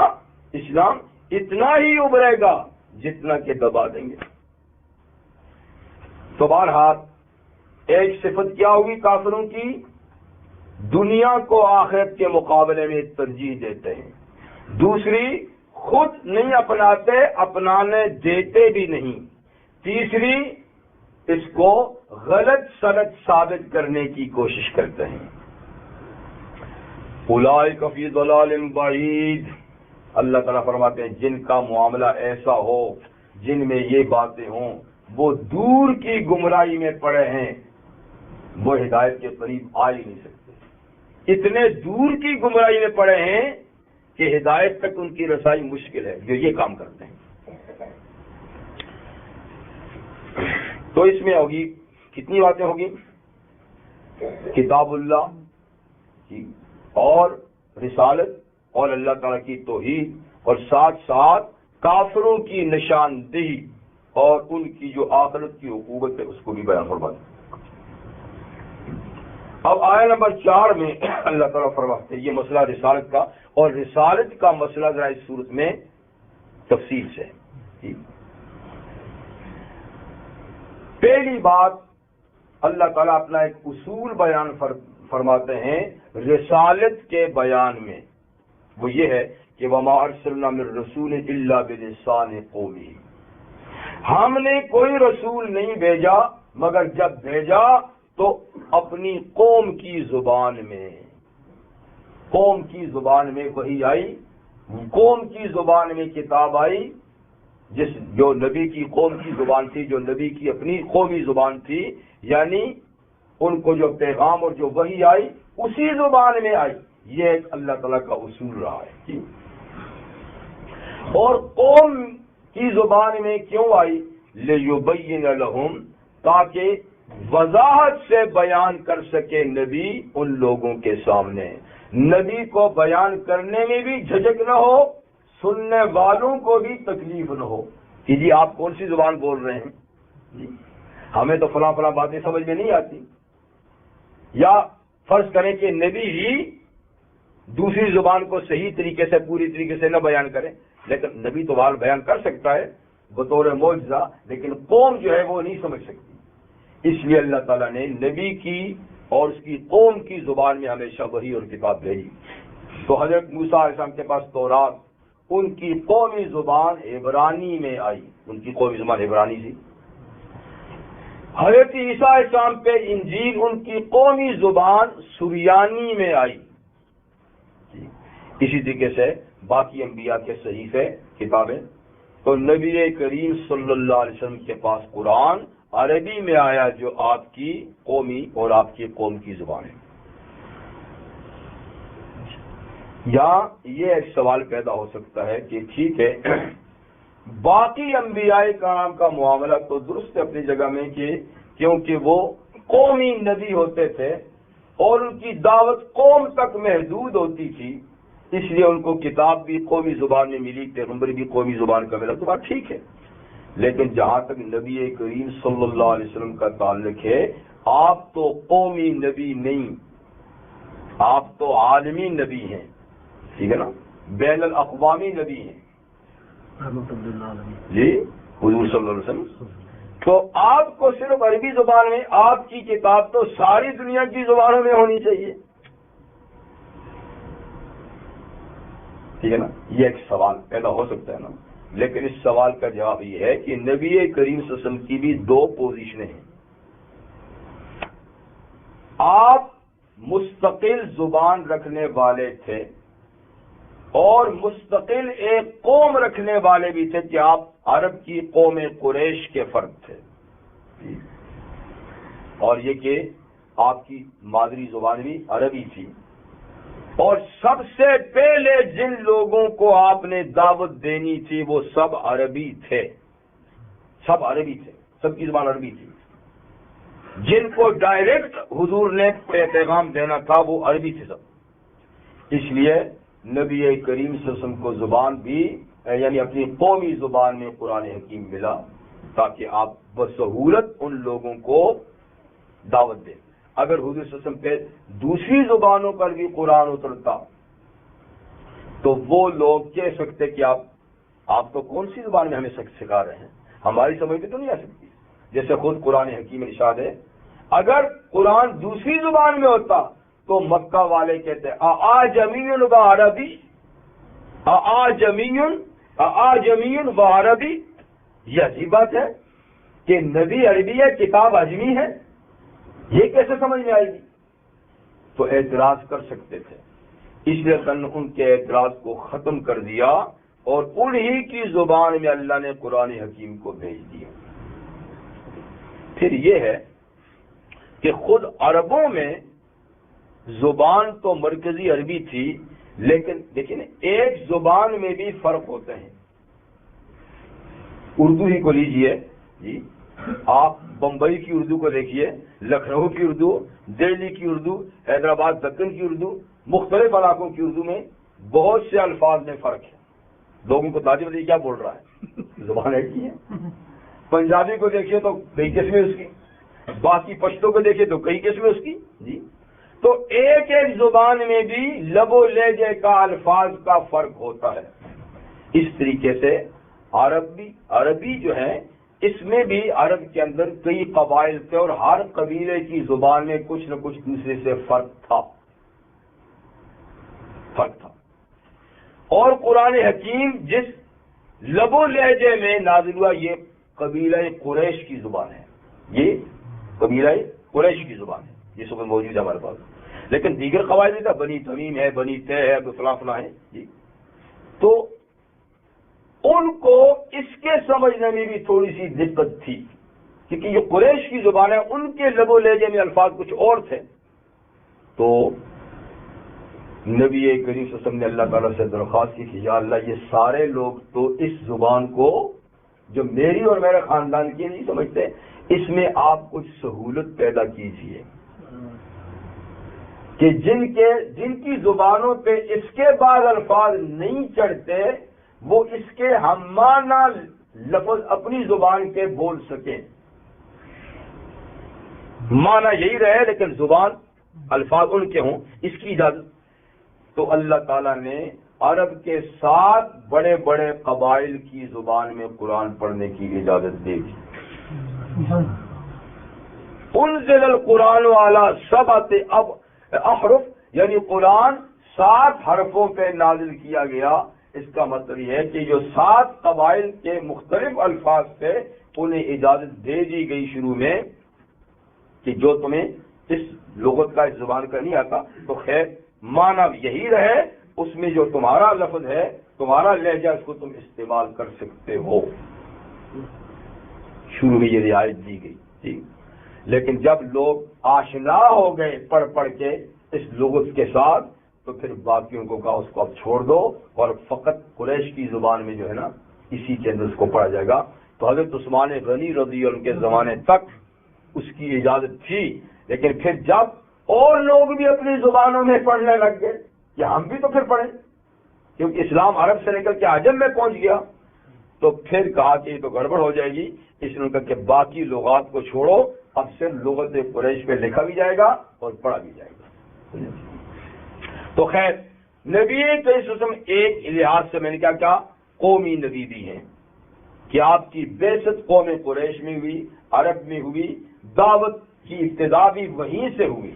اسلام اتنا ہی ابھرے گا جتنا کہ دبا دیں گے۔ تو بہرحال ایک صفت کیا ہوگی کافروں کی، دنیا کو آخرت کے مقابلے میں ترجیح دیتے ہیں، دوسری خود نہیں اپناتے، اپنانے دیتے بھی نہیں، تیسری اس کو غلط سلط ثابت کرنے کی کوشش کرتے ہیں۔ اولئک فی ضلال بعید، اللہ تعالیٰ فرماتے ہیں جن کا معاملہ ایسا ہو، جن میں یہ باتیں ہوں، وہ دور کی گمراہی میں پڑے ہیں، وہ ہدایت کے قریب آ ہی نہیں سکتے، اتنے دور کی گمراہی میں پڑے ہیں کہ ہدایت تک ان کی رسائی مشکل ہے جو یہ کام کرتے ہیں۔ تو اس میں ہوگی کتنی باتیں ہوگی، کتاب اللہ اور رسالت اور اللہ تعالیٰ کی توحید، اور ساتھ ساتھ کافروں کی نشاندہی اور ان کی جو آخرت کی عقوبت ہے اس کو بھی بیان فرماتے ہیں۔ اب آیت نمبر 4 میں اللہ تعالیٰ فرماتے ہیں یہ مسئلہ رسالت کا، اور رسالت کا مسئلہ ذرا اس صورت میں تفصیل سے ہے۔ پہلی بات اللہ تعالیٰ اپنا ایک اصول بیان فرماتے ہیں رسالت کے بیان میں، وہ یہ ہے کہ وَمَا أَرْسَلْنَا مِن رَّسُولٍ إِلَّا بِلِسَانِ قَوْمِهِ، ہم نے کوئی رسول نہیں بھیجا مگر جب بھیجا تو اپنی قوم کی زبان میں، قوم کی زبان میں وحی آئی، قوم کی زبان میں کتاب آئی، جو نبی کی قوم کی زبان تھی، جو نبی کی اپنی قومی زبان تھی، یعنی ان کو جو پیغام اور جو وحی آئی اسی زبان میں آئی، یہ ایک اللہ تعالیٰ کا اصول رہا ہے۔ اور قوم کی زبان میں کیوں آئی، لِيُبَيِّنَ لَهُمْ، تاکہ وضاحت سے بیان کر سکے نبی ان لوگوں کے سامنے، نبی کو بیان کرنے میں بھی جھجک نہ ہو، سننے والوں کو بھی تکلیف نہ ہو کہ جی آپ کون سی زبان بول رہے ہیں، جی ہمیں تو فلاں فلاں باتیں سمجھ میں نہیں آتی، یا فرض کریں کہ نبی ہی دوسری زبان کو صحیح طریقے سے پوری طریقے سے نہ بیان کریں، لیکن نبی تو بات بیان کر سکتا ہے بطور معجزہ، لیکن قوم جو ہے وہ نہیں سمجھ سکتی، اس لیے اللہ تعالیٰ نے نبی کی اور اس کی قوم کی زبان میں ہمیشہ وحی اور کتاب بھیجی۔ تو حضرت موسیٰ علیہ السلام کے پاس تورات ان کی قومی زبان عبرانی میں آئی، ان کی قومی زبان عبرانی تھی۔ حضرت عیسیٰ علیہ السلام پہ انجیل ان کی قومی زبان سریانی میں آئی۔ اسی طریقے سے باقی انبیاء کے صحیفے کتابیں تو نبی کریم صلی اللہ علیہ وسلم کے پاس قرآن عربی میں آیا جو آپ کی قومی اور آپ کی قوم کی زبان ہے. یہاں یہ ایک سوال پیدا ہو سکتا ہے کہ ٹھیک ہے باقی انبیاء کرام کا معاملہ تو درست ہے اپنی جگہ میں کہ کیونکہ وہ قومی نبی ہوتے تھے اور ان کی دعوت قوم تک محدود ہوتی تھی، اس لیے ان کو کتاب بھی قومی زبان میں ملی، پیغمبر بھی قومی زبان کا ملا، تو بات ٹھیک ہے. لیکن جہاں تک نبی کریم صلی اللہ علیہ وسلم کا تعلق ہے، آپ تو قومی نبی نہیں، آپ تو عالمی نبی ہیں، ٹھیک ہے نا، بین الاقوامی نبی ہیں جی حضور صلی اللہ علیہ وسلم. تو آپ کو صرف عربی زبان میں، آپ کی کتاب تو ساری دنیا کی زبانوں میں ہونی چاہیے، ٹھیک ہے نا. یہ ایک سوال پیدا ہو سکتا ہے نا، لیکن اس سوال کا جواب یہ ہے کہ نبی کریم صلی اللہ علیہ وسلم کی بھی دو پوزیشنیں ہیں. آپ مستقل زبان رکھنے والے تھے اور مستقل ایک قوم رکھنے والے بھی تھے کہ آپ عرب کی قوم قریش کے فرد تھے، اور یہ کہ آپ کی مادری زبان بھی عربی تھی، اور سب سے پہلے جن لوگوں کو آپ نے دعوت دینی تھی وہ سب عربی تھے، سب عربی تھے، سب کی زبان عربی تھی. جن کو ڈائریکٹ حضور نے پیغام دینا تھا وہ عربی تھے سب. اس لیے نبی کریم صلی اللہ علیہ وسلم کو زبان بھی یعنی اپنی قومی زبان میں قرآن حکیم ملا تاکہ آپ بسہولت ان لوگوں کو دعوت دیں. اگر حضور صلی اللہ علیہ وسلم پہ دوسری زبانوں پر بھی قرآن اترتا تو وہ لوگ کہہ سکتے کہ آپ تو کون سی زبان میں ہمیں سکھا رہے ہیں، ہماری سمجھ میں تو نہیں آ سکتی. جیسے خود قرآن حکیم ارشاد ہے اگر قرآن دوسری زبان میں ہوتا تو مکہ والے کہتے اعجمی و عربی، اعجمی و عربی. یہ عجیب بات ہے کہ نبی عربی ہے، کتاب عجمی ہے، یہ کیسے سمجھ میں آئے گی؟ تو اعتراض کر سکتے تھے. اس لیے ان کے اعتراض کو ختم کر دیا اور انہی کی زبان میں اللہ نے قرآن حکیم کو بھیج دیا. پھر یہ ہے کہ خود عربوں میں زبان تو مرکزی عربی تھی، لیکن ایک زبان میں بھی فرق ہوتے ہیں. اردو ہی کو لیجئے جی، آپ بمبئی کی اردو کو دیکھیے، لکھنؤ کی اردو، دہلی کی اردو، حیدرآباد دکن کی اردو، مختلف علاقوں کی اردو میں بہت سے الفاظ میں فرق ہے. لوگوں کو تعجب ہوتی ہے کیا بول رہا ہے، زبان ایک ہی ہے. پنجابی کو دیکھیے تو کئی قسمیں اس کی، باقی پشتو کو دیکھیے تو کئی قسمیں اس کی جی. تو ایک ایک زبان میں بھی لب و لہجے کا الفاظ کا فرق ہوتا ہے. اس طریقے سے عربی جو ہے اس میں بھی عرب کے اندر کئی قبائل تھے اور ہر قبیلے کی زبان میں کچھ نہ کچھ دوسرے سے فرق تھا. اور قرآن حکیم جس لب و لہجے میں نازل ہوا یہ قبیلہ قریش کی زبان ہے، یہ قبیلہ قریش کی زبان ہے جس وقت موجود ہے ہمارے پاس. لیکن دیگر قبائل بھی تھا، بنی تمیم ہے، بنی طے ہے، فلاں فلاں ہے جی. تو ان کو اس کے سمجھنے میں بھی تھوڑی سی دقت تھی کیونکہ یہ قریش کی زبان ہے، ان کے لب و لہجے میں الفاظ کچھ اور تھے. تو نبی کریم صلی اللہ علیہ وسلم نے اللہ تعالیٰ سے درخواست کی کہ یا اللہ یہ سارے لوگ تو اس زبان کو جو میری اور میرے خاندان کی نہیں سمجھتے، اس میں آپ کچھ سہولت پیدا کیجیے کہ جن کی زبانوں پہ اس کے بعد الفاظ نہیں چڑھتے وہ اس کے ہم معنی لفظ اپنی زبان کے بول سکیں. معنی یہی رہے لیکن زبان الفاظ ان کے ہوں، اس کی اجازت. تو اللہ تعالیٰ نے عرب کے 7 بڑے بڑے قبائل کی زبان میں قرآن پڑھنے کی اجازت دے دی. انزل القرآن والا 7 احرف یعنی قرآن 7 حرفوں پہ نازل کیا گیا. اس کا مطلب یہ ہے کہ جو 7 قبائل کے مختلف الفاظ تھے انہیں اجازت دے دی گئی شروع میں کہ جو تمہیں اس لغت کا اس زبان کا نہیں آتا تو خیر معنی یہی رہے اس میں جو تمہارا لفظ ہے، تمہارا لہجہ، اس کو تم استعمال کر سکتے ہو۔ شروع میں یہ رعایت دی گئی، ٹھیک۔ لیکن جب لوگ آشنا ہو گئے پڑھ پڑھ کے اس لغت کے ساتھ، تو پھر باقیوں کو کہا اس کو اب چھوڑ دو، اور فقط قریش کی زبان میں جو ہے نا اسی کے اندر اس کو پڑھا جائے گا۔ تو حضرت عثمان غنی رضی اللہ عنہ کے زمانے تک اس کی اجازت تھی، لیکن پھر جب اور لوگ بھی اپنی زبانوں میں پڑھنے لگ گئے کہ ہم بھی تو پھر پڑھیں، کیونکہ اسلام عرب سے نکل کے عجم میں پہنچ گیا، تو پھر کہا کہ یہ تو گڑبڑ ہو جائے گی، اس نے کہا کہ باقی لغات کو چھوڑو، اب صرف لغت قریش پہ لکھا بھی جائے گا اور پڑھا بھی جائے گا۔ تو خیر، نبی کریم صلی اللہ علیہ وسلم ایک لحاظ سے میں نے کیا قومی نبی بھی ہیں کہ آپ کی بعثت قوم قریش میں ہوئی، عرب میں ہوئی، دعوت کی ابتدا بھی وہیں سے ہوئی،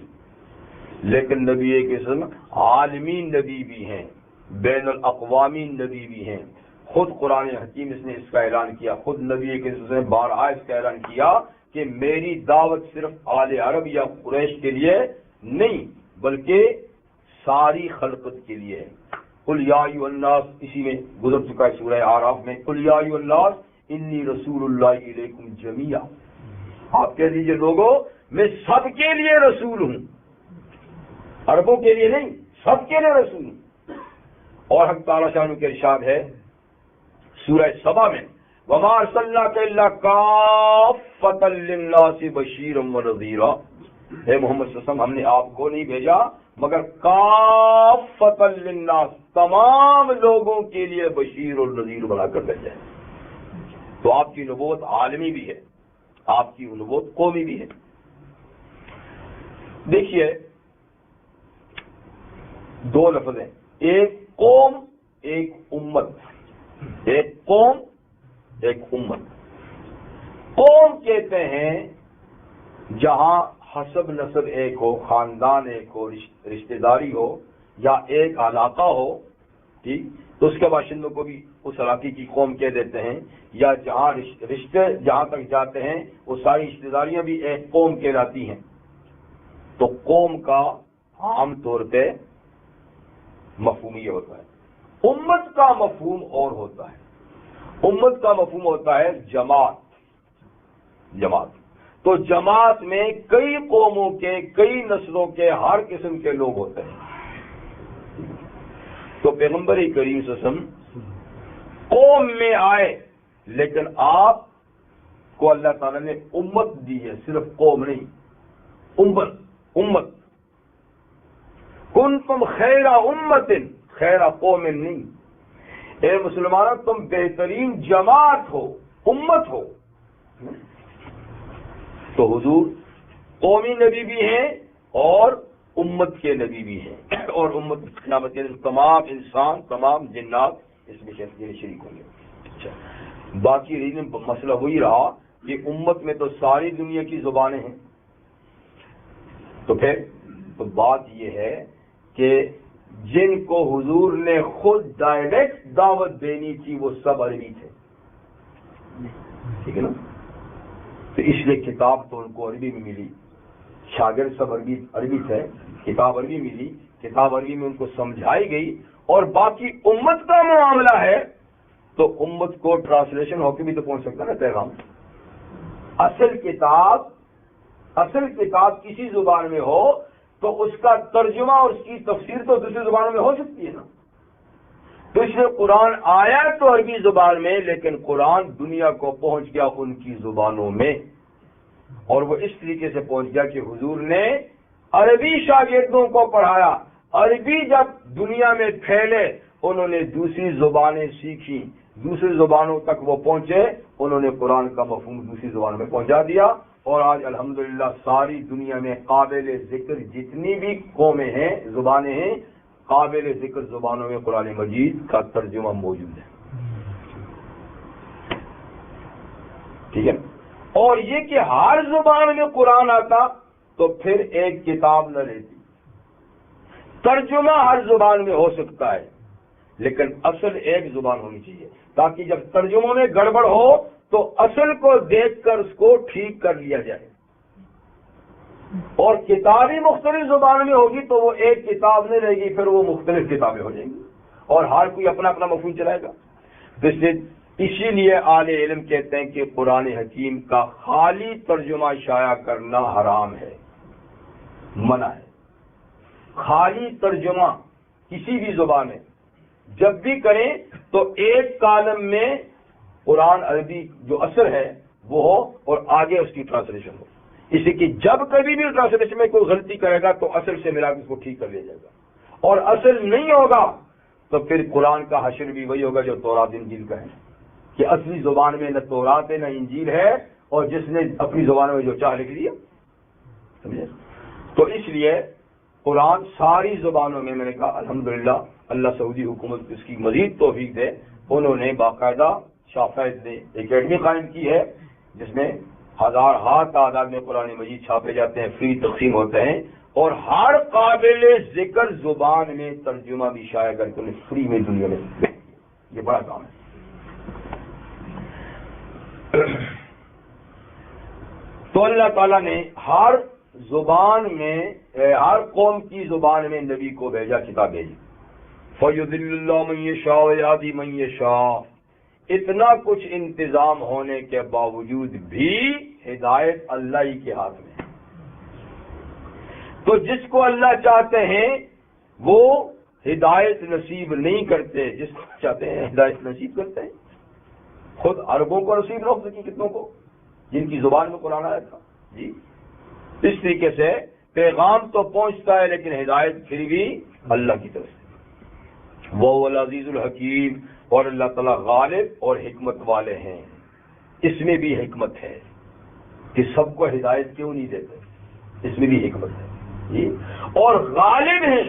لیکن نبی کریم صلی اللہ علیہ وسلم عالمی نبی بھی ہیں، بین الاقوامی نبی بھی ہیں۔ خود قرآن حکیم اس نے اس کا اعلان کیا، خود نبی کریم صلی اللہ علیہ وسلم بارہا اس کا اعلان کیا کہ میری دعوت صرف آل عرب یا قریش کے لیے نہیں بلکہ ساری خلقت کے لیے ہے۔ قل یا ایھا الناس، اسی میں گزر چکا ہے سورہ اعراف میں، قل یا ایھا الناس انی رسول اللہ الیکم جمیعا، آپ کہہ دیجئے لوگوں میں سب کے لیے رسول ہوں، عربوں کے لیے نہیں، سب کے لیے رسول ہوں۔ اور حق تعالیٰ شانہ کے ارشاد ہے سورہ سبا میں، وما ارسلناک الا کافۃ للناس بشیرا ونذیرا، اے محمد صلی اللہ علیہ وسلم ہم نے آپ کو نہیں بھیجا مگر کافۃ للناس، تمام لوگوں کے لیے بشیر اور نذیر بنا کر بھیجا ہے۔ تو آپ کی نبوت عالمی بھی ہے، آپ کی نبوت قومی بھی ہے۔ دیکھیے دو لفظ ہیں، ایک قوم ایک امت، ایک قوم ایک امت۔ قوم کہتے ہیں جہاں حسب نسب ایک ہو، خاندان ایک ہو، رشتہ داری ہو، یا ایک علاقہ ہو، ٹھیک، تو اس کے باشندوں کو بھی اس علاقے کی قوم کہہ دیتے ہیں، یا جہاں رشتے جہاں تک جاتے ہیں وہ ساری رشتہ داریاں بھی ایک قوم کہلاتی ہیں۔ تو قوم کا عام طور پہ مفہوم یہ ہوتا ہے، امت کا مفہوم اور ہوتا ہے۔ امت کا مفہوم ہوتا ہے جماعت، جماعت۔ تو جماعت میں کئی قوموں کے، کئی نسلوں کے، ہر قسم کے لوگ ہوتے ہیں۔ تو پیغمبر کریم صلی اللہ علیہ وسلم قوم میں آئے، لیکن آپ کو اللہ تعالیٰ نے امت دی ہے، صرف قوم نہیں، امت، امت۔ کنتم خیر امت، خیر قوم نہیں، اے مسلمانوں تم بہترین جماعت ہو، امت ہو۔ تو حضور قومی نبی بھی ہیں اور امت کے نبی بھی ہیں، اور امت قیامت کے تمام انسان، تمام جنات اس میں شریک ہوں گے۔ اچھا، باقی ریزن مسئلہ وہی رہا کہ امت میں تو ساری دنیا کی زبانیں ہیں، تو پھر تو بات یہ ہے کہ جن کو حضور نے خود ڈائریکٹ دعوت دینی تھی وہ سب عربی تھے، ٹھیک ہے نا؟ تو اس لیے کتاب تو ان کو عربی میں ملی، شاگرد سب عربی تھے، کتاب عربی ملی، کتاب عربی میں ان کو سمجھائی گئی۔ اور باقی امت کا معاملہ ہے تو امت کو ٹرانسلیشن ہو کے بھی تو پہنچ سکتا ہے نا پیغام۔ اصل کتاب کسی زبان میں ہو تو اس کا ترجمہ اور اس کی تفسیر تو دوسری زبانوں میں ہو سکتی ہے نا۔ تو اس لیے قرآن آیا تو عربی زبان میں، لیکن قرآن دنیا کو پہنچ گیا ان کی زبانوں میں، اور وہ اس طریقے سے پہنچ گیا کہ حضور نے عربی شاگردوں کو پڑھایا، عربی جب دنیا میں پھیلے انہوں نے دوسری زبانیں سیکھی، دوسری زبانوں تک وہ پہنچے، انہوں نے قرآن کا مفہوم دوسری زبانوں میں پہنچا دیا، اور آج الحمدللہ ساری دنیا میں قابل ذکر جتنی بھی قومیں ہیں، زبانیں ہیں، قابل ذکر زبانوں میں قرآن مجید کا ترجمہ موجود ہے، ٹھیک ہے۔ اور یہ کہ ہر زبان میں قرآن آتا تو پھر ایک کتاب نہ رہتی، ترجمہ ہر زبان میں ہو سکتا ہے لیکن اصل ایک زبان ہونی چاہیے، تاکہ جب ترجموں میں گڑبڑ ہو تو اصل کو دیکھ کر اس کو ٹھیک کر لیا جائے۔ اور کتاب ہی مختلف زبان میں ہوگی تو وہ ایک کتاب نہیں رہے گی، پھر وہ مختلف کتابیں ہو جائیں گی اور ہر کوئی اپنا اپنا مفہوم چلائے گا۔ اسی لیے اہل علم کہتے ہیں کہ قرآن حکیم کا خالی ترجمہ شائع کرنا حرام ہے، منع ہے۔ خالی ترجمہ کسی بھی زبان میں جب بھی کریں تو ایک کالم میں قرآن عربی جو اصل ہے وہ ہو اور آگے اس کی ٹرانسلیشن ہو، اس لیے کہ جب کبھی بھی ٹرانسلیشن میں کوئی غلطی کرے گا تو اصل سے ملا کے اس کو ٹھیک کر لیا جائے گا، اور اصل نہیں ہوگا تو پھر قرآن کا حشر بھی وہی ہوگا جو تورات انجیل کا ہے، کہ اصلی زبان میں نہ تورات ہے نہ انجیل ہے، اور جس نے اپنی زبان میں جو چاہ لکھ دیا، سمجھے؟ تو اس لیے قرآن ساری زبانوں میں نے کہا الحمدللہ اللہ سعودی حکومت اس کی مزید توفیق دے، انہوں نے باقاعدہ شافعیت نے اکیڈمی قائم کی ہے جس میں ہزارہا تعداد میں قرآن مجید چھاپے جاتے ہیں، فری تقسیم ہوتے ہیں، اور ہر قابل ذکر زبان میں ترجمہ بھی شائع کر کے انہیں فری میں دنیا میں، یہ بڑا کام ہے۔ تو اللہ تعالیٰ نے ہر زبان میں، ہر قوم کی زبان میں نبی کو بھیجا، کتاب بھیجی۔ فَيُضِلُّ اللَّهُ مَن يَشَاءُ وَيَهْدِي مَن يَشَاءُ۔ اتنا کچھ انتظام ہونے کے باوجود بھی ہدایت اللہ ہی کے ہاتھ میں ہے، تو جس کو اللہ چاہتے ہیں وہ ہدایت نصیب نہیں کرتے، جس کو چاہتے ہیں ہدایت نصیب کرتے ہیں۔ خود عربوں کو نصیب نہ ہو سکی، کتنوں کو جن کی زبان میں قرآن آیا تھا جی۔ اس طریقے سے پیغام تو پہنچتا ہے لیکن ہدایت پھر بھی اللہ کی طرف سے۔ وہ العزیز الحکیم، اور اللہ تعالیٰ غالب اور حکمت والے ہیں۔ اس میں بھی حکمت ہے کہ سب کو ہدایت کیوں نہیں دیتے، اس میں بھی حکمت ہے جی۔ اور غالب ہیں،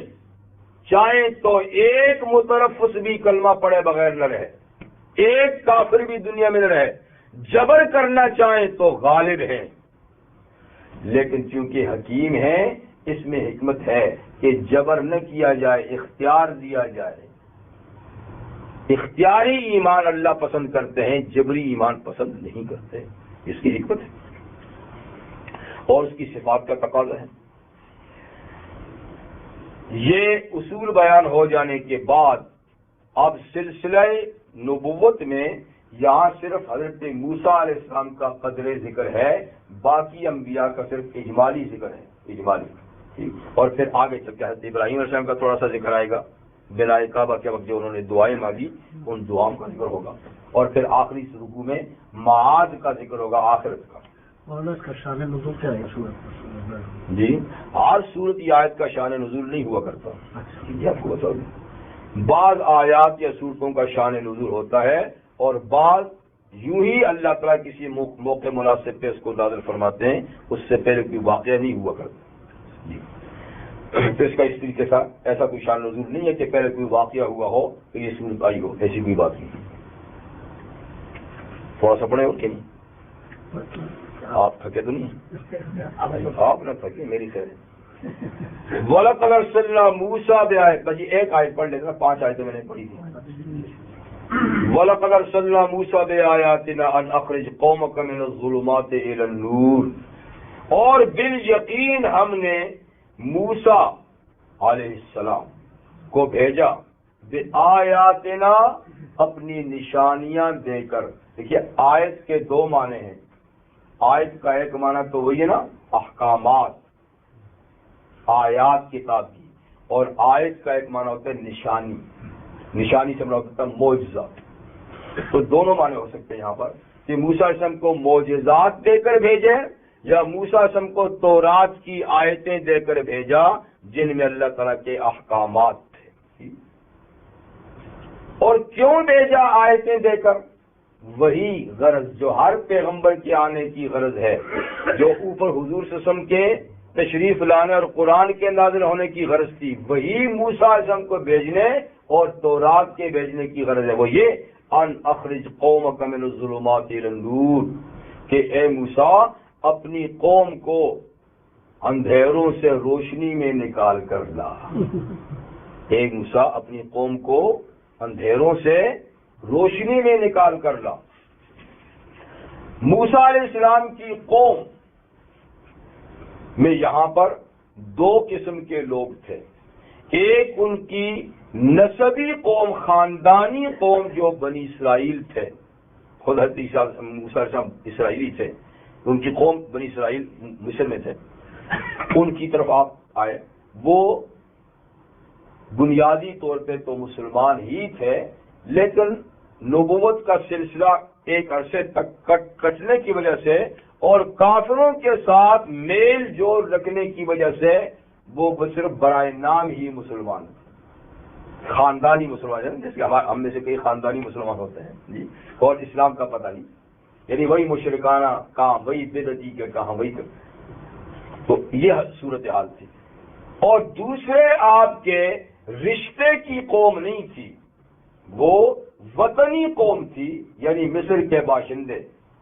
چاہیں تو ایک مترفس بھی کلمہ پڑھے بغیر نہ رہے، ایک کافر بھی دنیا میں نہ رہے، جبر کرنا چاہیں تو غالب ہیں، لیکن چونکہ حکیم ہے اس میں حکمت ہے کہ جبر نہ کیا جائے، اختیار دیا جائے۔ اختیاری ایمان اللہ پسند کرتے ہیں، جبری ایمان پسند نہیں کرتے، اس کی حکمت ہے اور اس کی صفات کا تقاضا ہے۔ یہ اصول بیان ہو جانے کے بعد اب سلسلہ نبوت میں یہاں صرف حضرت موسیٰ علیہ السلام کا قدر ذکر ہے، باقی انبیاء کا صرف اجمالی ذکر ہے، اجمالی، اور پھر آگے چل کے حضرت ابراہیم علیہ السلام کا تھوڑا سا ذکر آئے گا، بنائے کعبہ کے وقت جو انہوں نے دعائیں مانگی ان دعاؤں کا ذکر ہوگا، اور پھر آخری رکوع میں معاد کا ذکر ہوگا، آخرت کا۔ مولانا اس کا شان نزول کیا ہے سورت؟ جی ہر صورت یہ آیت کا شان نزول نہیں ہوا کرتا، یہ آپ کو بتا دوں، بعض آیات یا صورتوں کا شان نزول ہوتا ہے اور بعض یوں ہی اللہ تعالیٰ کسی موقع مناسب پہ اس کو نازل فرماتے ہیں، اس سے پہلے کوئی واقعہ نہیں ہوا کرتا جی۔ تو اس کا اس طریقے سے ایسا کوئی شان نزول نہیں ہے کہ پہلے کوئی واقعہ ہوا ہو تو یہ صورت آئی ہو، ایسی کوئی بات نہیں۔ تھوڑا سا پڑھے ہو کہ نہیں؟ آپ تھکے تو نہیں؟ آپ نہ تھکے میری خیر۔ وَلَقَدْ أَرْسَلْنَا مُوسَىٰ بِآيَاتِنَا، جی ایک آیت پڑھ لیتے ہیں، 5 آیتیں میں نے پڑھی تھی۔ وَلَقَدْ أَرْسَلْنَا مُوسَىٰ بِآيَاتِنَا أَنْ أَخْرِجْ قَوْمَكَ مِنَ الظُّلُمَاتِ إِلَى النُّورِ، اور بالیقین ہم نے موسیٰ علیہ السلام کو بھیجا بآیاتنا، اپنی نشانیاں دے کر۔ دیکھیے آیت کے 2 معنی ہیں، آیت کا ایک معنی تو وہی ہے نا احکامات، آیات کتاب کی، اور آیت کا ایک معنی ہوتا ہے نشانی، نشانی سے مراد ہوتا ہے معجزہ۔ تو دونوں معنی ہو سکتے ہیں یہاں پر کہ موسیٰ علیہ السلام کو معجزات دے کر بھیجے، یا موسیٰ علیہ السلام کو تورات کی آیتیں دے کر بھیجا جن میں اللہ تعالیٰ کے احکامات تھے۔ اور کیوں بھیجا آیتیں دے کر؟ وہی غرض جو ہر پیغمبر کے آنے کی غرض ہے، جو اوپر حضور صلی اللہ علیہ وسلم کے تشریف لانے اور قرآن کے نازل ہونے کی غرض تھی، وہی موسیٰ علیہ السلام کو بھیجنے اور تورات کے بھیجنے کی غرض ہے۔ وہ یہ ان اخرج قومک من الظلمات الی النور، کہ اے موسیٰ اپنی قوم کو اندھیروں سے روشنی میں نکال کر لا۔ اے موسیٰ اپنی قوم کو اندھیروں سے روشنی میں نکال کر لا۔ موسیٰ علیہ السلام کی قوم میں یہاں پر دو قسم کے لوگ تھے. ایک ان کی نسبی قوم، خاندانی قوم جو بنی اسرائیل تھے، خود حضرت موسیٰ اسرائیلی تھے، ان کی قوم بنی اسرائیل مصر میں تھے، ان کی طرف آپ آئے. وہ بنیادی طور پہ تو مسلمان ہی تھے، لیکن نبوت کا سلسلہ ایک عرصے تک کٹنے کی وجہ سے اور کافروں کے ساتھ میل جول رکھنے کی وجہ سے وہ صرف برائے نام ہی مسلمان تھے. خاندانی مسلمان ہیں، جیسے ہم میں سے کئی خاندانی مسلمان ہوتے ہیں جی، اور اسلام کا پتہ نہیں، یعنی وہی مشرکانہ کہاں، وہی بدعتی کے کہاں، وہی تو یہ صورتحال تھی. اور دوسرے آپ کے رشتے کی قوم نہیں تھی، وہ وطنی قوم تھی، یعنی مصر کے باشندے،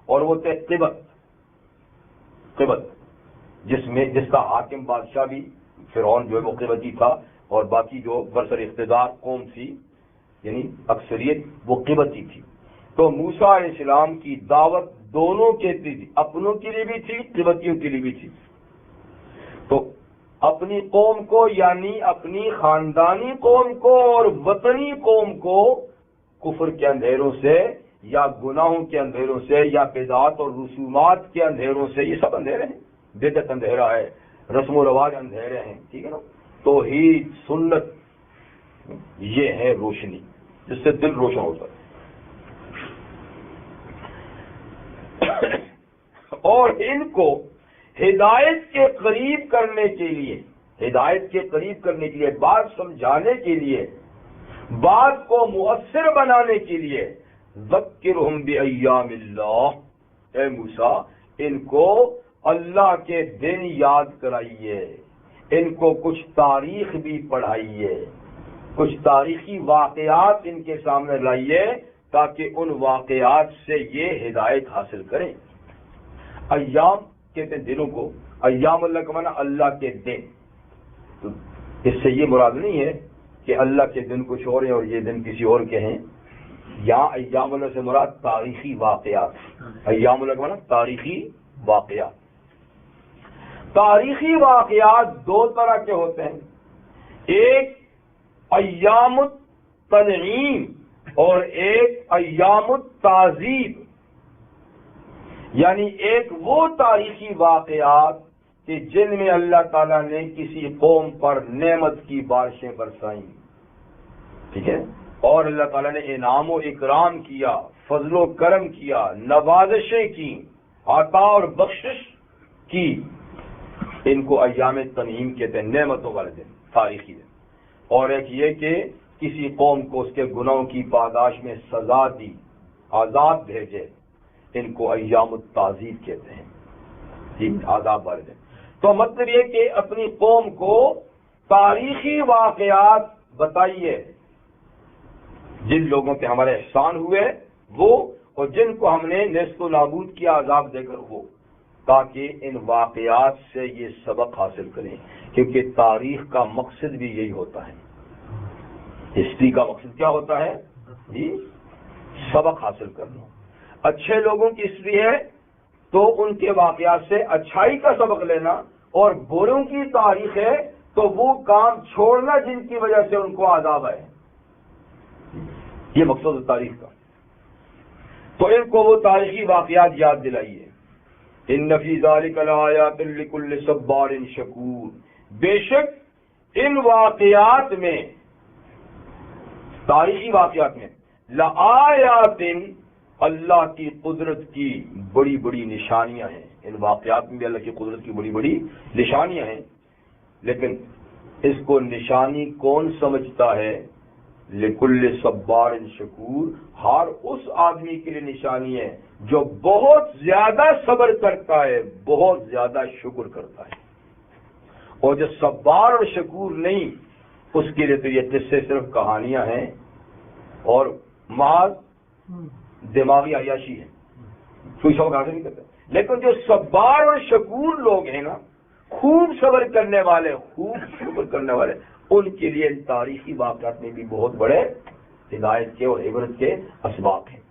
اور وہ تھے قبط، جس کا حاکم بادشاہ بھی فرعون جو ہے وہ قبطی تھا، اور باقی جو برسر اقتدار قوم تھی یعنی اکثریت وہ قبطی تھی. تو موسیٰ علیہ السلام کی دعوت دونوں کے لیے تھی، اپنوں کے لیے بھی تھی، قبطیوں کے لیے بھی تھی. تو اپنی قوم کو یعنی اپنی خاندانی قوم کو اور وطنی قوم کو کفر کے اندھیروں سے یا گناہوں کے اندھیروں سے یا بدعات اور رسومات کے اندھیروں سے، یہ سب اندھیرے ہیں، بدعت اندھیرا ہے، رسم و رواج اندھیرے ہیں، ٹھیک ہے نا. توحید سنت یہ ہے روشنی جس سے دل روشن ہوتا ہے. اور ان کو ہدایت کے قریب کرنے کے لیے بات سمجھانے کے لیے، بات کو مؤثر بنانے کے لیے ذکرہم بایام اللہ، اے موسیٰ ان کو اللہ کے دن یاد کرائیے، ان کو کچھ تاریخ بھی پڑھائیے، کچھ تاریخی واقعات ان کے سامنے لائیے تاکہ ان واقعات سے یہ ہدایت حاصل کریں. ایام کہتے ہیں دنوں کو، ایام اللہ کا معنی اللہ کے دن. تو اس سے یہ مراد نہیں ہے کہ اللہ کے دن کچھ اور ہیں اور یہ دن کسی اور کے ہیں. یہاں ایام اللہ سے مراد تاریخی واقعات. ایام اللہ کا معنی تاریخی واقعات. تاریخی واقعات دو طرح کے ہوتے ہیں، ایک ایام التنعیم اور ایک ایام التعذیب. یعنی ایک وہ تاریخی واقعات کہ جن میں اللہ تعالیٰ نے کسی قوم پر نعمت کی بارشیں برسائیں، ٹھیک ہے، اور اللہ تعالیٰ نے انعام و اکرام کیا، فضل و کرم کیا، نوازشیں کی، عطا اور بخشش کی. ان کو ایام تنعیم کہتے ہیں، نعمتوں والے دن، تاریخی دن. اور ایک یہ کہ کسی قوم کو اس کے گناہوں کی پاداش میں سزا دی، عذاب بھیجے، ان کو ایام التعذیب کہتے ہیں، جی عذاب والے دن. تو مطلب یہ کہ اپنی قوم کو تاریخی واقعات بتائیے، جن لوگوں پہ ہمارے احسان ہوئے وہ، اور جن کو ہم نے نیست و نابود کیا عذاب دے کر وہ، تاکہ ان واقعات سے یہ سبق حاصل کریں. کیونکہ تاریخ کا مقصد بھی یہی ہوتا ہے، ہسٹری کا مقصد کیا ہوتا ہے جی؟ سبق حاصل کرنا. اچھے لوگوں کی ہسٹری ہے تو ان کے واقعات سے اچھائی کا سبق لینا، اور بروں کی تاریخ ہے تو وہ کام چھوڑنا جن کی وجہ سے ان کو عذاب آئے. یہ مقصد ہے تاریخ کا. تو ان کو وہ تاریخی واقعات یاد دلائیے. ان فی ذلک لآیات لکل صبار شکور، بے شک ان واقعات میں، تاریخی واقعات میں، لآیات اللہ کی قدرت کی بڑی بڑی نشانیاں ہیں. ان واقعات میں بھی اللہ کی قدرت کی بڑی بڑی نشانیاں ہیں. لیکن اس کو نشانی کون سمجھتا ہے؟ لکل صبار شکور، ہر اس آدمی کے لیے نشانی ہے جو بہت زیادہ صبر کرتا ہے، بہت زیادہ شکر کرتا ہے. اور جو صبار اور شکور نہیں، اس کے لیے تو یہ قصے صرف کہانیاں ہیں اور محض دماغی عیاشی ہے، کوئی شوق حاصل نہیں کرتا. لیکن جو صبار اور شکور لوگ ہیں نا، خوب صبر کرنے والے، خوب شکر کرنے والے، ان کے لیے تاریخی واقعات میں بھی بہت بڑے ہدایت کے اور عبرت کے اسباب ہیں.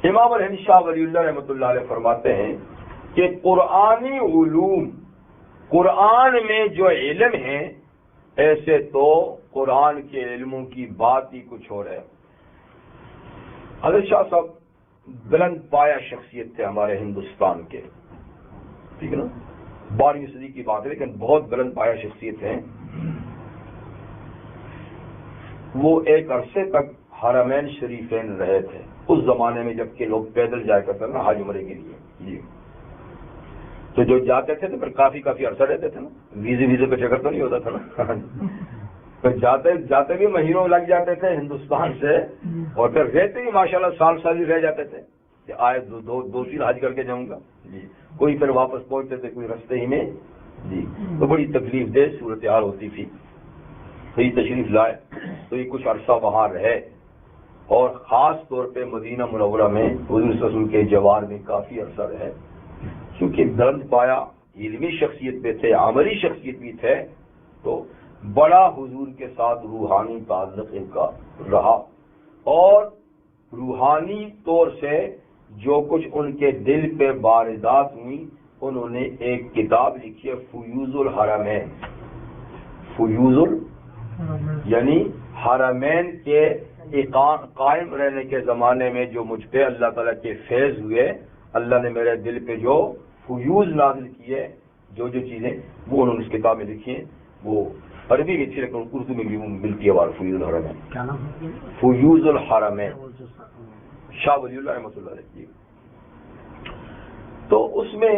امام الہند شاہ ولی اللہ رحمۃ اللہ علیہ فرماتے ہیں کہ قرآنی علوم، قرآن میں جو علم ہیں، ایسے تو قرآن کے علموں کی بات ہی کچھ اور ہے۔ حضرت شاہ صاحب بلند پایا شخصیت تھے ہمارے ہندوستان کے، ٹھیک ہے نا، 12ویں صدی کی بات ہے، لیکن بہت بلند پایا شخصیت ہیں۔ وہ ایک عرصے تک حرمین شریفین رہے تھے، اس زمانے میں جب کہ لوگ پیدل جایا کرتے تھے نا حج عمرے کے لیے، جی تو جو جاتے تھے تو پھر کافی عرصہ رہتے تھے نا، ویزے پہ چکر تو نہیں ہوتا تھا نا، پھر جاتے بھی مہینوں لگ جاتے تھے ہندوستان سے، اور پھر رہتے ہی ماشاءاللہ سال ہی رہ جاتے تھے کہ آئے دو تین حج کر کے جاؤں گا، جی کوئی پھر واپس پہنچتے تھے کوئی رستے ہی میں، جی تو بڑی تکلیف دہ صورتحال ہوتی تھی۔ تو یہ تشریف لائے تو یہ کچھ عرصہ وہاں رہے، اور خاص طور پہ مدینہ منورہ میں حضور صلی اللہ علیہ وسلم کے جوار میں کافی عرصہ رہے، کیونکہ بلند پایا علمی شخصیت بھی تھے، عملی شخصیت بھی تھے، تو بڑا حضور کے ساتھ روحانی تعلق ان کا رہا، اور روحانی طور سے جو کچھ ان کے دل پہ واردات ہوئی، انہوں نے ایک کتاب لکھی ہے فیوض الحرمین، یعنی حرمین کے قائم رہنے کے زمانے میں جو مجھ پہ اللہ تعالیٰ کے فیض ہوئے، اللہ نے میرے دل پہ جو فیوض نازل کیے، جو چیزیں وہ انہوں نے اس کتاب میں لکھی ہیں، وہ عربی کی تھی لیکن اردو میں بھی ملتی ہے بات فیوض الحرمین، کیا نام ہے؟ فیوض الحرمین، شاہ ولی اللہ رحمۃ اللہ علیہ۔ تو اس میں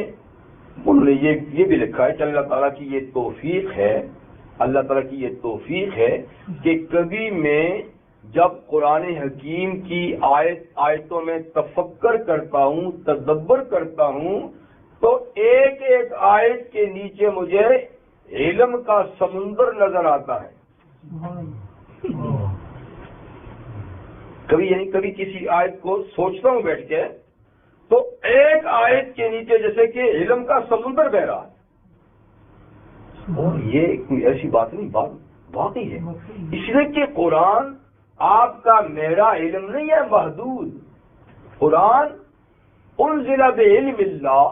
انہوں نے یہ بھی لکھا ہے کہ اللہ تعالیٰ کی یہ توفیق ہے، اللہ تعالیٰ کی یہ توفیق ہے کہ کبھی میں جب قرآن حکیم کی آیتوں میں تفکر کرتا ہوں، تدبر کرتا ہوں، تو ایک ایک آیت کے نیچے مجھے علم کا سمندر نظر آتا ہے۔ کبھی کسی آیت کو سوچتا ہوں بیٹھ کے، تو ایک آیت کے نیچے جیسے کہ علم کا سمندر بہ رہا ہے، اور یہ کوئی ایسی بات نہیں، بات واقعی ہے، اس لیے کہ قرآن آپ کا میرا علم نہیں ہے محدود، قرآن انزل بعلم اللہ،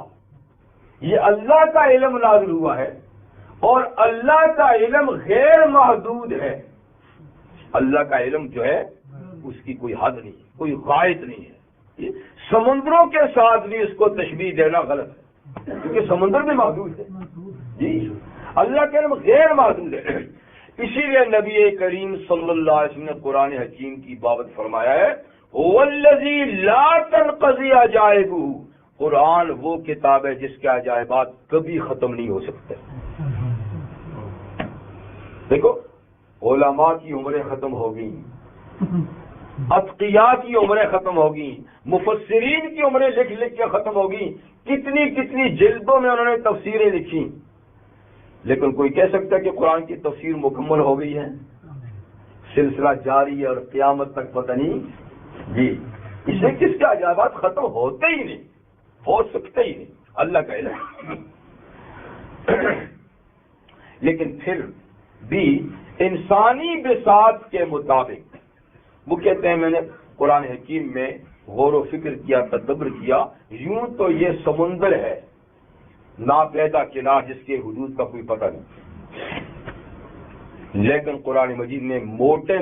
یہ اللہ کا علم نازل ہوا ہے، اور اللہ کا علم غیر محدود ہے، اللہ کا علم جو ہے اس کی کوئی حد نہیں، کوئی قائد نہیں ہے، سمندروں کے ساتھ بھی اس کو تشبیہ دینا غلط ہے، کیونکہ سمندر بھی محدود ہے، جی اللہ کا علم غیر محدود ہے۔ اسی لیے نبی کریم صلی اللہ علیہ وسلم نے قرآن حکیم کی بابت فرمایا ہے والذی لا تنقضی عجائبہ، قرآن وہ کتاب ہے جس کے عجائبات کبھی ختم نہیں ہو سکتے۔ دیکھو علماء کی عمریں ختم ہو گئی، اتقیاء کی عمریں ختم ہو گئی، مفسرین کی عمریں لکھ کے ختم ہو گئی، کتنی جلدوں میں انہوں نے تفسیریں لکھی، لیکن کوئی کہہ سکتا ہے کہ قرآن کی تفسیر مکمل ہو گئی ہے؟ سلسلہ جاری ہے اور قیامت تک پتہ نہیں، جی اس سے کس کے عجائبات ختم ہوتے ہی نہیں، ہو سکتے ہی نہیں، اللہ کا علم۔ لیکن پھر بھی انسانی بساط کے مطابق وہ کہتے ہیں میں نے قرآن حکیم میں غور و فکر کیا، تدبر کیا، یوں تو یہ سمندر ہے ناپیدا کنار جس کے حدود کا کوئی پتہ نہیں، لیکن قرآن مجید میں موٹے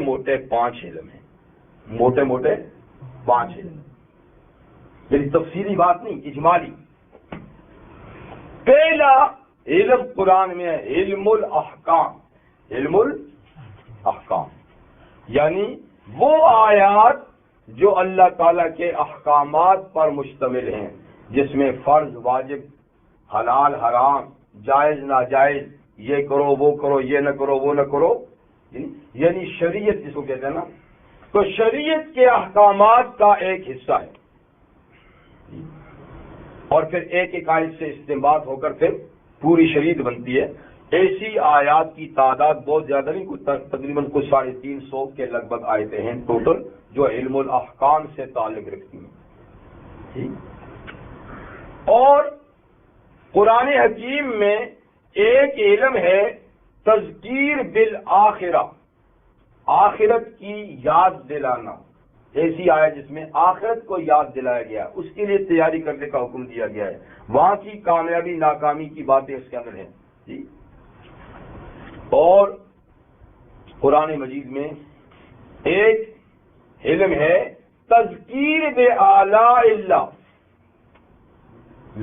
5 علم ہیں، موٹے 5 علم، یعنی تفصیلی بات نہیں، اجمالی۔ پہلا علم قرآن میں ہے علم الاحکام، علم الاحکام یعنی وہ آیات جو اللہ تعالیٰ کے احکامات پر مشتمل ہیں، جس میں فرض واجب، حلال حرام، جائز ناجائز، یہ کرو وہ کرو، یہ نہ کرو وہ نہ کرو، یعنی شریعت جس کو کہتے ہیں نا، تو شریعت کے احکامات کا ایک حصہ ہے، اور پھر ایک آیت سے استنباط ہو کر پھر پوری شریعت بنتی ہے۔ ایسی آیات کی تعداد بہت زیادہ نہیں، تقریباً کچھ 350 کے لگ بھگ آیتیں ہیں ٹوٹل جو علم الاحکام سے تعلق رکھتی ہیں، اور قرآن حکیم میں ایک علم ہے تذکیر بالآخرہ، آخرت کی یاد دلانا، ایسی آیت جس میں آخرت کو یاد دلایا گیا، اس کے لیے تیاری کرنے کا حکم دیا گیا ہے، وہاں کی کامیابی ناکامی کی باتیں اس کے اندر ہیں جی۔ اور قرآن مجید میں ایک علم ہے تذکیر بآلاء اللہ،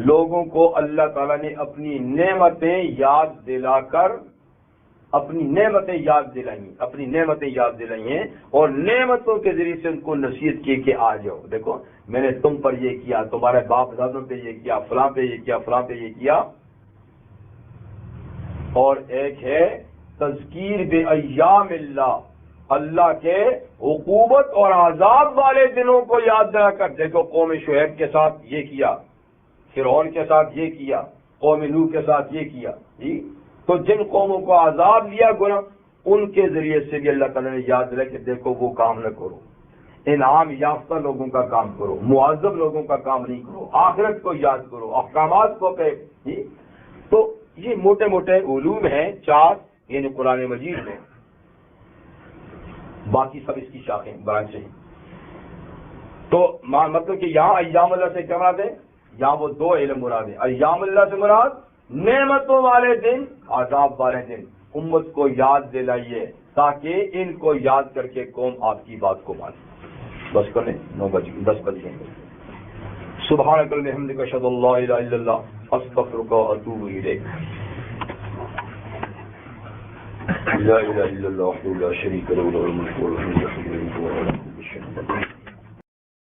لوگوں کو اللہ تعالیٰ نے اپنی نعمتیں یاد دلا کر اپنی نعمتیں یاد دلائی ہیں اور نعمتوں کے ذریعے سے ان کو نصیحت کی کہ آ جاؤ، دیکھو میں نے تم پر یہ کیا، تمہارے باپ دادوں پہ یہ کیا، فلاں پہ یہ کیا، فلاں پہ یہ کیا۔ اور ایک ہے تذکیر بایام اللہ، اللہ کے عقوبت اور عذاب والے دنوں کو یاد دلا کر، دیکھو قوم شعیب کے ساتھ یہ کیا، فرعون کے ساتھ یہ کیا، قوم نوح کے ساتھ یہ کیا جی۔ تو جن قوموں کو عذاب لیا گنا، ان کے ذریعے سے بھی اللہ تعالیٰ نے یاد دلایا کہ دیکھو وہ کام نہ کرو، انعام یافتہ لوگوں کا کام کرو، معذب لوگوں کا کام نہیں کرو، آخرت کو یاد کرو، احکامات کو پہ جی۔ تو یہ موٹے موٹے علوم ہیں 4 یعنی قرآن مجید میں، باقی سب اس کی شاخیں برانچیں ہیں۔ تو مطلب کہ یہاں ایام اللہ سے کیا مراد ہے؟ یہاں وہ 2 علم مراد ہیں، ایام اللہ سے مراد نعمتوں والے دن، عذاب والے دن، امت کو یاد دلائیے تاکہ ان کو یاد کر کے قوم آپ کی بات کو مانے۔ بس کریں 9 بج 10 بج گئے۔ سبحانک اللہم وبحمدک اشہد ان لا الہ الا اللہ استغفرک واتوب الیک۔ لا الہ الا اللہ وحدہ لا شریک لہ لہ الملک والحمد للہ وهو على كل شيء قدیر۔